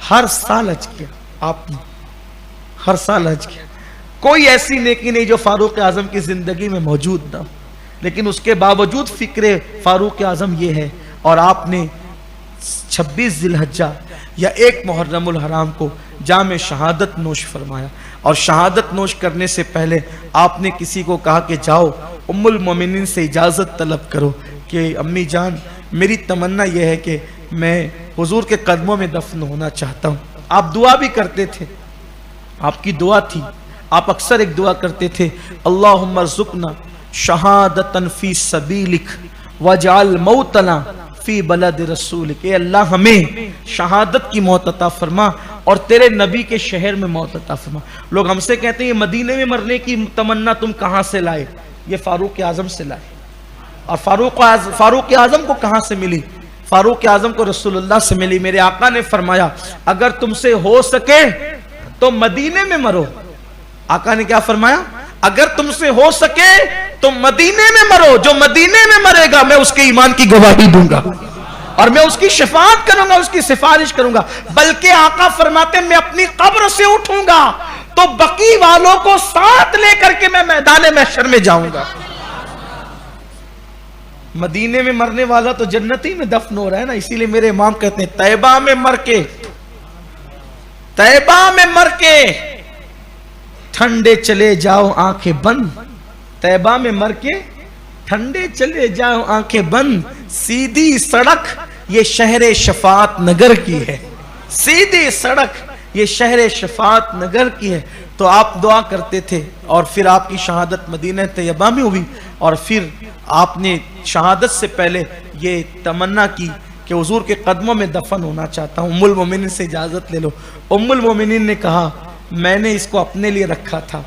Speaker 1: ہر سال حج کیا، آپ نے ہر سال حج کیا، کوئی ایسی نیکی نہیں جو فاروق اعظم کی زندگی میں موجود نہ ہو، لیکن اس کے باوجود فکر فاروق اعظم یہ ہے۔ اور آپ نے 26 ذی الحجہ یا 1 محرم الحرام کو جام شہادت نوش فرمایا، اور شہادت نوش کرنے سے پہلے آپ نے کسی کو کہا کہ جاؤ ام المومنین سے اجازت طلب کرو کہ امی جان میری تمنا یہ ہے کہ میں حضور کے قدموں میں دفن ہونا چاہتا ہوں۔ آپ دعا بھی کرتے تھے، آپ کی دعا تھی، آپ اکثر ایک دعا کرتے تھے اللہم ارزقنا شہادتن فی سبیلک واجعل موتنا فی بلد رسولک، اے اللہ ہمیں شہادت کی موت عطا فرما اور تیرے نبی کے شہر میں موت عطا فرما۔ لوگ ہم سے کہتے ہیں یہ مدینے میں مرنے کی تمنا تم کہاں سے لائے؟ یہ فاروق اعظم سے لائے۔ اور فاروق اعظم کو کہاں سے ملی؟ فاروق اعظم کو رسول اللہ سے ملی۔ میرے آقا نے فرمایا اگر تم سے ہو سکے تو مدینے میں مرو۔ آقا نے کیا فرمایا؟ اگر تم سے ہو سکے تو مدینے میں مرو، جو مدینے میں مرے گا میں اس کے ایمان کی گواہی دوں گا۔ اور میں اس کی شفاعت کروں گا، اس کی سفارش کروں گا۔ بلکہ آقا فرماتے ہیں میں اپنی قبر سے اٹھوں گا تو بقی والوں کو ساتھ لے کر کے میں میدان محشر میں جاؤں گا۔ مدینے میں مرنے والا تو جنتی میں دفن ہو رہا ہے نا، اسی لیے میرے امام کہتے ہیں طیبہ میں مر کے، طیبہ میں مر کے ٹھنڈے چلے جاؤ آنکھیں بند، طیبہ میں مر کے ٹھنڈے چلے جاؤ آنکھیں بند، سیدھی سڑک یہ شہر شفاعت نگر کی ہے، سیدھی سڑک یہ شہر شفاعت نگر کی ہے۔ تو آپ دعا کرتے تھے اور پھر آپ کی شہادت مدینہ طیبہ میں ہوئی، اور پھر آپ نے شہادت سے پہلے یہ تمنا کی کہ حضور کے قدموں میں دفن ہونا چاہتا ہوں، ام المومنین سے اجازت لے لو۔ ام المومنین نے کہا میں نے اس کو اپنے لیے رکھا تھا،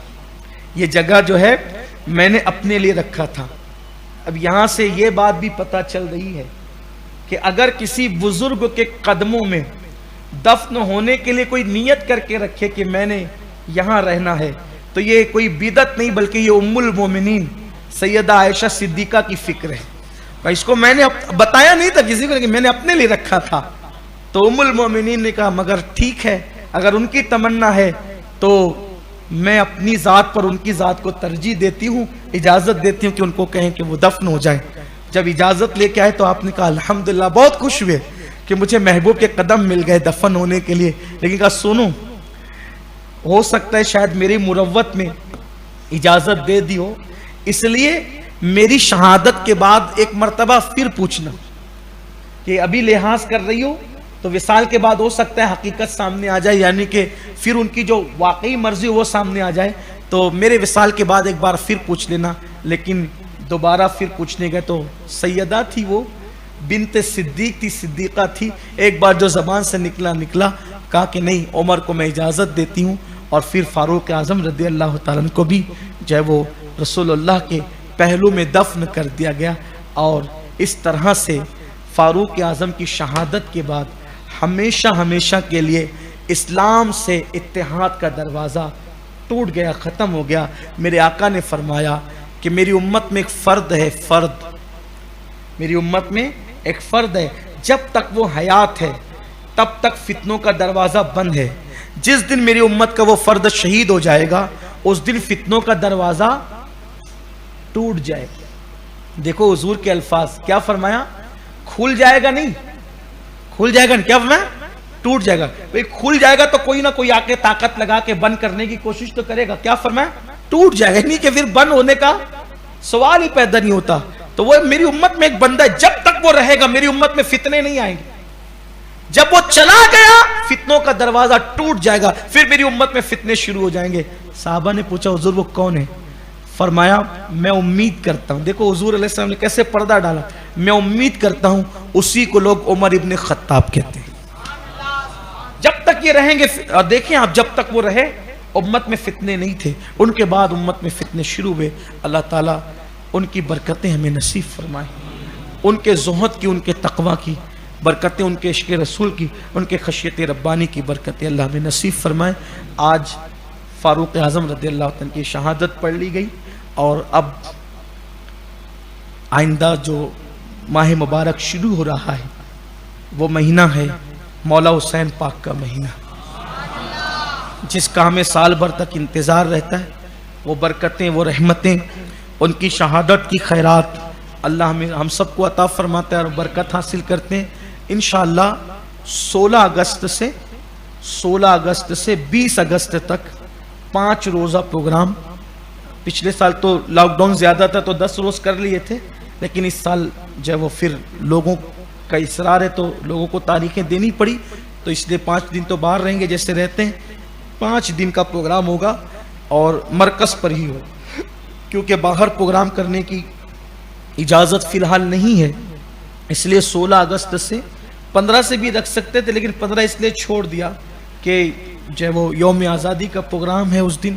Speaker 1: یہ جگہ جو ہے میں نے اپنے لیے رکھا تھا۔ اب یہاں سے یہ بات بھی پتہ چل رہی ہے کہ اگر کسی بزرگ کے قدموں میں دفن ہونے کے لیے کوئی نیت کر کے رکھے کہ میں نے یہاں رہنا ہے، تو یہ کوئی بدعت نہیں بلکہ یہ ام المومنین سیدہ عائشہ صدیقہ کی فکر ہے۔ اس کو میں نے بتایا نہیں تھا کسی کو کہ میں نے اپنے لیے رکھا تھا۔ تو ام المومنین نے کہا مگر ٹھیک ہے، اگر ان کی تمنا ہے تو میں اپنی ذات پر ان کی ذات کو ترجیح دیتی ہوں، اجازت دیتی ہوں کہ ان کو کہیں کہ وہ دفن ہو جائیں۔ جب اجازت لے کے آئے تو آپ نے کہا الحمدللہ، بہت خوش ہوئے کہ مجھے محبوب کے قدم مل گئے دفن ہونے کے لیے، لیکن کہا سنو، ہو سکتا ہے شاید میری مروت میں اجازت دے دی ہو، اس لیے میری شہادت کے بعد ایک مرتبہ پھر پوچھنا کہ ابھی لحاظ کر رہی ہو تو وصال کے بعد ہو سکتا ہے حقیقت سامنے آ جائے، یعنی کہ پھر ان کی جو واقعی مرضی ہو وہ سامنے آ جائے، تو میرے وصال کے بعد ایک بار پھر پوچھ لینا۔ لیکن دوبارہ پھر پوچھنے گئے تو سیدہ تھی، وہ بنت صدیق تھی، صدیقہ تھی، ایک بار جو زبان سے نکلا کہا کہ نہیں، عمر کو میں اجازت دیتی ہوں، اور پھر فاروق اعظم رضی اللہ تعالیٰ عنہ کو بھی جو ہے وہ رسول اللہ کے پہلو میں دفن کر دیا گیا۔ اور اس طرح سے فاروق اعظم کی شہادت کے بعد ہمیشہ ہمیشہ کے لیے اسلام سے اتحاد کا دروازہ ٹوٹ گیا، ختم ہو گیا۔ میرے آقا نے فرمایا کہ میری امت میں ایک فرد ہے، فرد میری امت میں ایک فرد ہے، جب تک وہ حیات ہے تب تک فتنوں کا دروازہ بند ہے، جس دن میری امت کا وہ فرد شہید ہو جائے گا اس دن فتنوں کا دروازہ ٹوٹ جائے گا۔ دیکھو حضور کے الفاظ، کیا فرمایا؟ کھل جائے گا نہیں، کھل جائے گا نہیں، کیا فرمایا؟ ٹوٹ جائے گا۔ کھل جائے گا تو کوئی نہ کوئی آ کے طاقت لگا کے بند کرنے کی کوشش تو کرے گا، کیا فرمایا؟ ٹوٹ جائے گا، نہیں کہ پھر بند ہونے کا سوال ہی پیدا نہیں ہوتا۔ تو وہ میری امت میں ایک بندہ ہے، جب تک وہ رہے گا میری امت میں فتنے نہیں آئیں گے، جب وہ چلا گیا فتنوں کا دروازہ ٹوٹ جائے گا، پھر میری امت میں فتنے شروع ہو جائیں گے۔ صحابہ نے پوچھا حضور وہ کون ہے؟ فرمایا میں امید کرتا ہوں، دیکھو حضور علیہ السلام نے کیسے پردہ ڈالا، میں امید کرتا ہوں اسی کو لوگ عمر ابن خطاب کہتے ہیں۔ جب تک یہ رہیں گے، اور دیکھیں آپ جب تک وہ رہے امت میں فتنے نہیں تھے، ان کے بعد امت میں فتنے شروع ہوئے۔ اللہ تعالیٰ ان کی برکتیں ہمیں نصیب فرمائے، ان کے زہد کی، ان کے تقوی کی برکتیں، ان کے عشق رسول کی، ان کے خشیت ربانی کی برکتیں اللہ ہمیں نصیب فرمائے۔ آج فاروق اعظم رضی اللہ عنہ کی شہادت پڑھ لی گئی، اور اب آئندہ جو ماہ مبارک شروع ہو رہا ہے وہ مہینہ ہے مولا حسین پاک کا مہینہ، جس کا ہمیں سال بھر تک انتظار رہتا ہے۔ وہ برکتیں، وہ رحمتیں، ان کی شہادت کی خیرات اللہ ہم سب کو عطا فرماتا ہے اور برکت حاصل کرتے ہیں۔ انشاءاللہ 16 اگست سے 20 اگست تک 5 روزہ پروگرام، پچھلے سال تو لاک ڈاؤن زیادہ تھا تو 10 روز کر لیے تھے، لیکن اس سال جو ہے وہ پھر لوگوں کا اصرار ہے تو لوگوں کو تاریخیں دینی پڑی، تو اس لیے 5 دن تو باہر رہیں گے جیسے رہتے ہیں۔ 5 دن کا پروگرام ہوگا اور مرکز پر ہی ہو، کیونکہ باہر پروگرام کرنے کی اجازت فی الحال نہیں ہے، اس لیے 16 اگست سے 15 سے بھی رکھ سکتے تھے، لیکن 15 اس لیے چھوڑ دیا کہ جو ہے وہ یوم آزادی کا پروگرام ہے اس دن،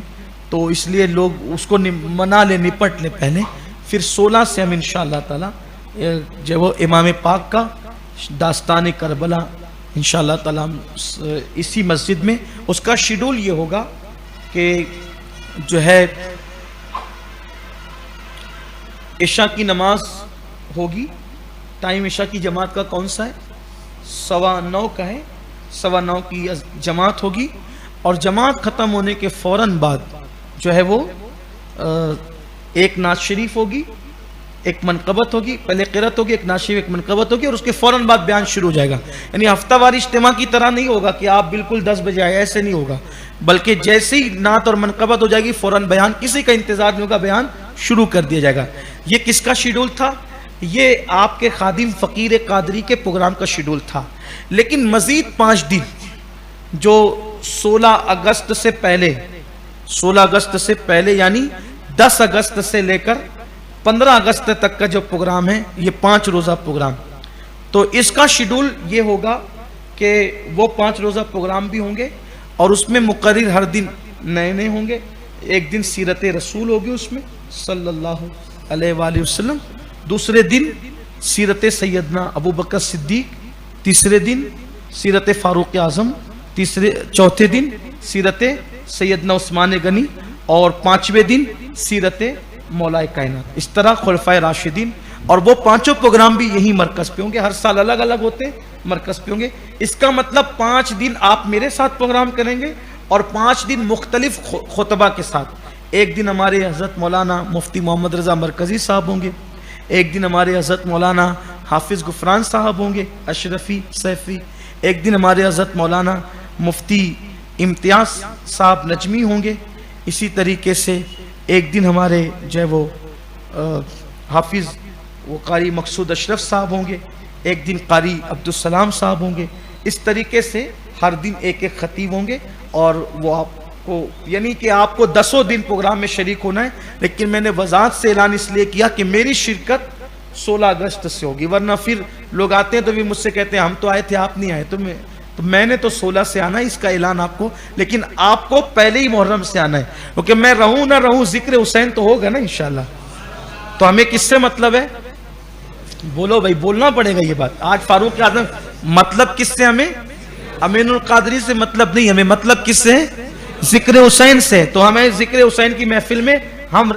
Speaker 1: تو اس لیے لوگ اس کو منا لے، نپٹ لے پہلے، پھر 16 سے ہم انشاءاللہ تعالی جو وہ امام پاک کا داستان کربلا انشاءاللہ تعالی اسی مسجد میں، اس کا شیڈول یہ ہوگا کہ جو ہے عشاء کی نماز ہوگی ٹائم عشاء کی جماعت کا کون سا ہے؟ 9:15 کا ہے. 9:15 کی جماعت ہوگی اور جماعت ختم ہونے کے فوراً بعد جو ہے وہ ایک نعت شریف ہوگی، ایک منقبت ہوگی. پہلے قرأت ہوگی، ایک نعت شریف، ایک منقبت ہوگی اور اس کے فوراً بعد بیان شروع ہو جائے گا. یعنی ہفتہ واری اجتماع کی طرح نہیں ہوگا کہ آپ بالکل 10 بجے آئے، ایسے نہیں ہوگا، بلکہ جیسے ہی نعت اور منقبت ہو جائے گی فوراً بیان، کسی کا انتظار نہیں ہوگا، بیان شروع کر دیا جائے گا. یہ کس کا شیڈول تھا؟ یہ آپ کے خادم فقیر قادری کے پروگرام کا شیڈول تھا. لیکن مزید 5 دن جو 16 اگست سے پہلے 16 اگست سے پہلے یعنی 10 اگست سے لے کر 15 اگست تک کا جو پروگرام ہے، یہ 5 روزہ پروگرام. تو اس کا شیڈول یہ ہوگا کہ وہ 5 روزہ پروگرام بھی ہوں گے اور اس میں مقرر ہر دن نئے نئے ہوں گے. ایک دن سیرت رسول ہوگی اس میں صلی اللہ علیہ وآلہ وسلم، دوسرے دن سیرت سیدنا ابو بکر صدیق، تیسرے دن سیرت فاروق اعظم، چوتھے دن سیرت سیدنا عثمان غنی اور 5ویں دن سیرت مولا کائنات. اس طرح خلفائے راشدین، اور وہ 5 پروگرام بھی یہی مرکز پہ ہوں گے. ہر سال الگ الگ ہوتے ہیں، مرکز پہ ہوں گے. اس کا مطلب 5 دن آپ میرے ساتھ پروگرام کریں گے اور 5 دن مختلف خطبہ کے ساتھ. ایک دن ہمارے حضرت مولانا مفتی محمد رضا مرکزی صاحب ہوں گے، ایک دن ہمارے حضرت مولانا حافظ غفران صاحب ہوں گے اشرفی سیفی، ایک دن ہمارے حضرت مولانا مفتی امتیاز صاحب نجمی ہوں گے. اسی طریقے سے ایک دن ہمارے جو ہے وہ حافظ وہ قاری مقصود اشرف صاحب ہوں گے، ایک دن قاری عبدالسلام صاحب ہوں گے. اس طریقے سے ہر دن ایک ایک خطیب ہوں گے اور وہ آپ کو یعنی کہ آپ کو 10 دن پروگرام میں شریک ہونا ہے. لیکن میں نے وضاحت سے اعلان اس لیے کیا کہ میری شرکت 16 اگست سے ہوگی، ورنہ پھر لوگ آتے ہیں تو بھی مجھ سے کہتے ہیں ہم تو آئے تھے آپ نہیں آئے. تو میں نے تو 16 سے آنا ہے، اس کا اعلان آپ کو، لیکن آپ کو پہلے ہی محرم سے آنا ہے، کیونکہ میں رہوں نہ رہوں ذکر حسین تو ہوگا نا انشاءاللہ. تو ہمیں کس سے مطلب ہے؟ بولو بھائی، بولنا پڑے گا یہ بات. آج فاروق اعظم مطلب کس سے؟ ہمیں امین القادری سے مطلب نہیں، ہمیں مطلب کس سے ہے؟ ذکر حسین سے. تو ہمیں ذکر حسین کی محفل میں ہم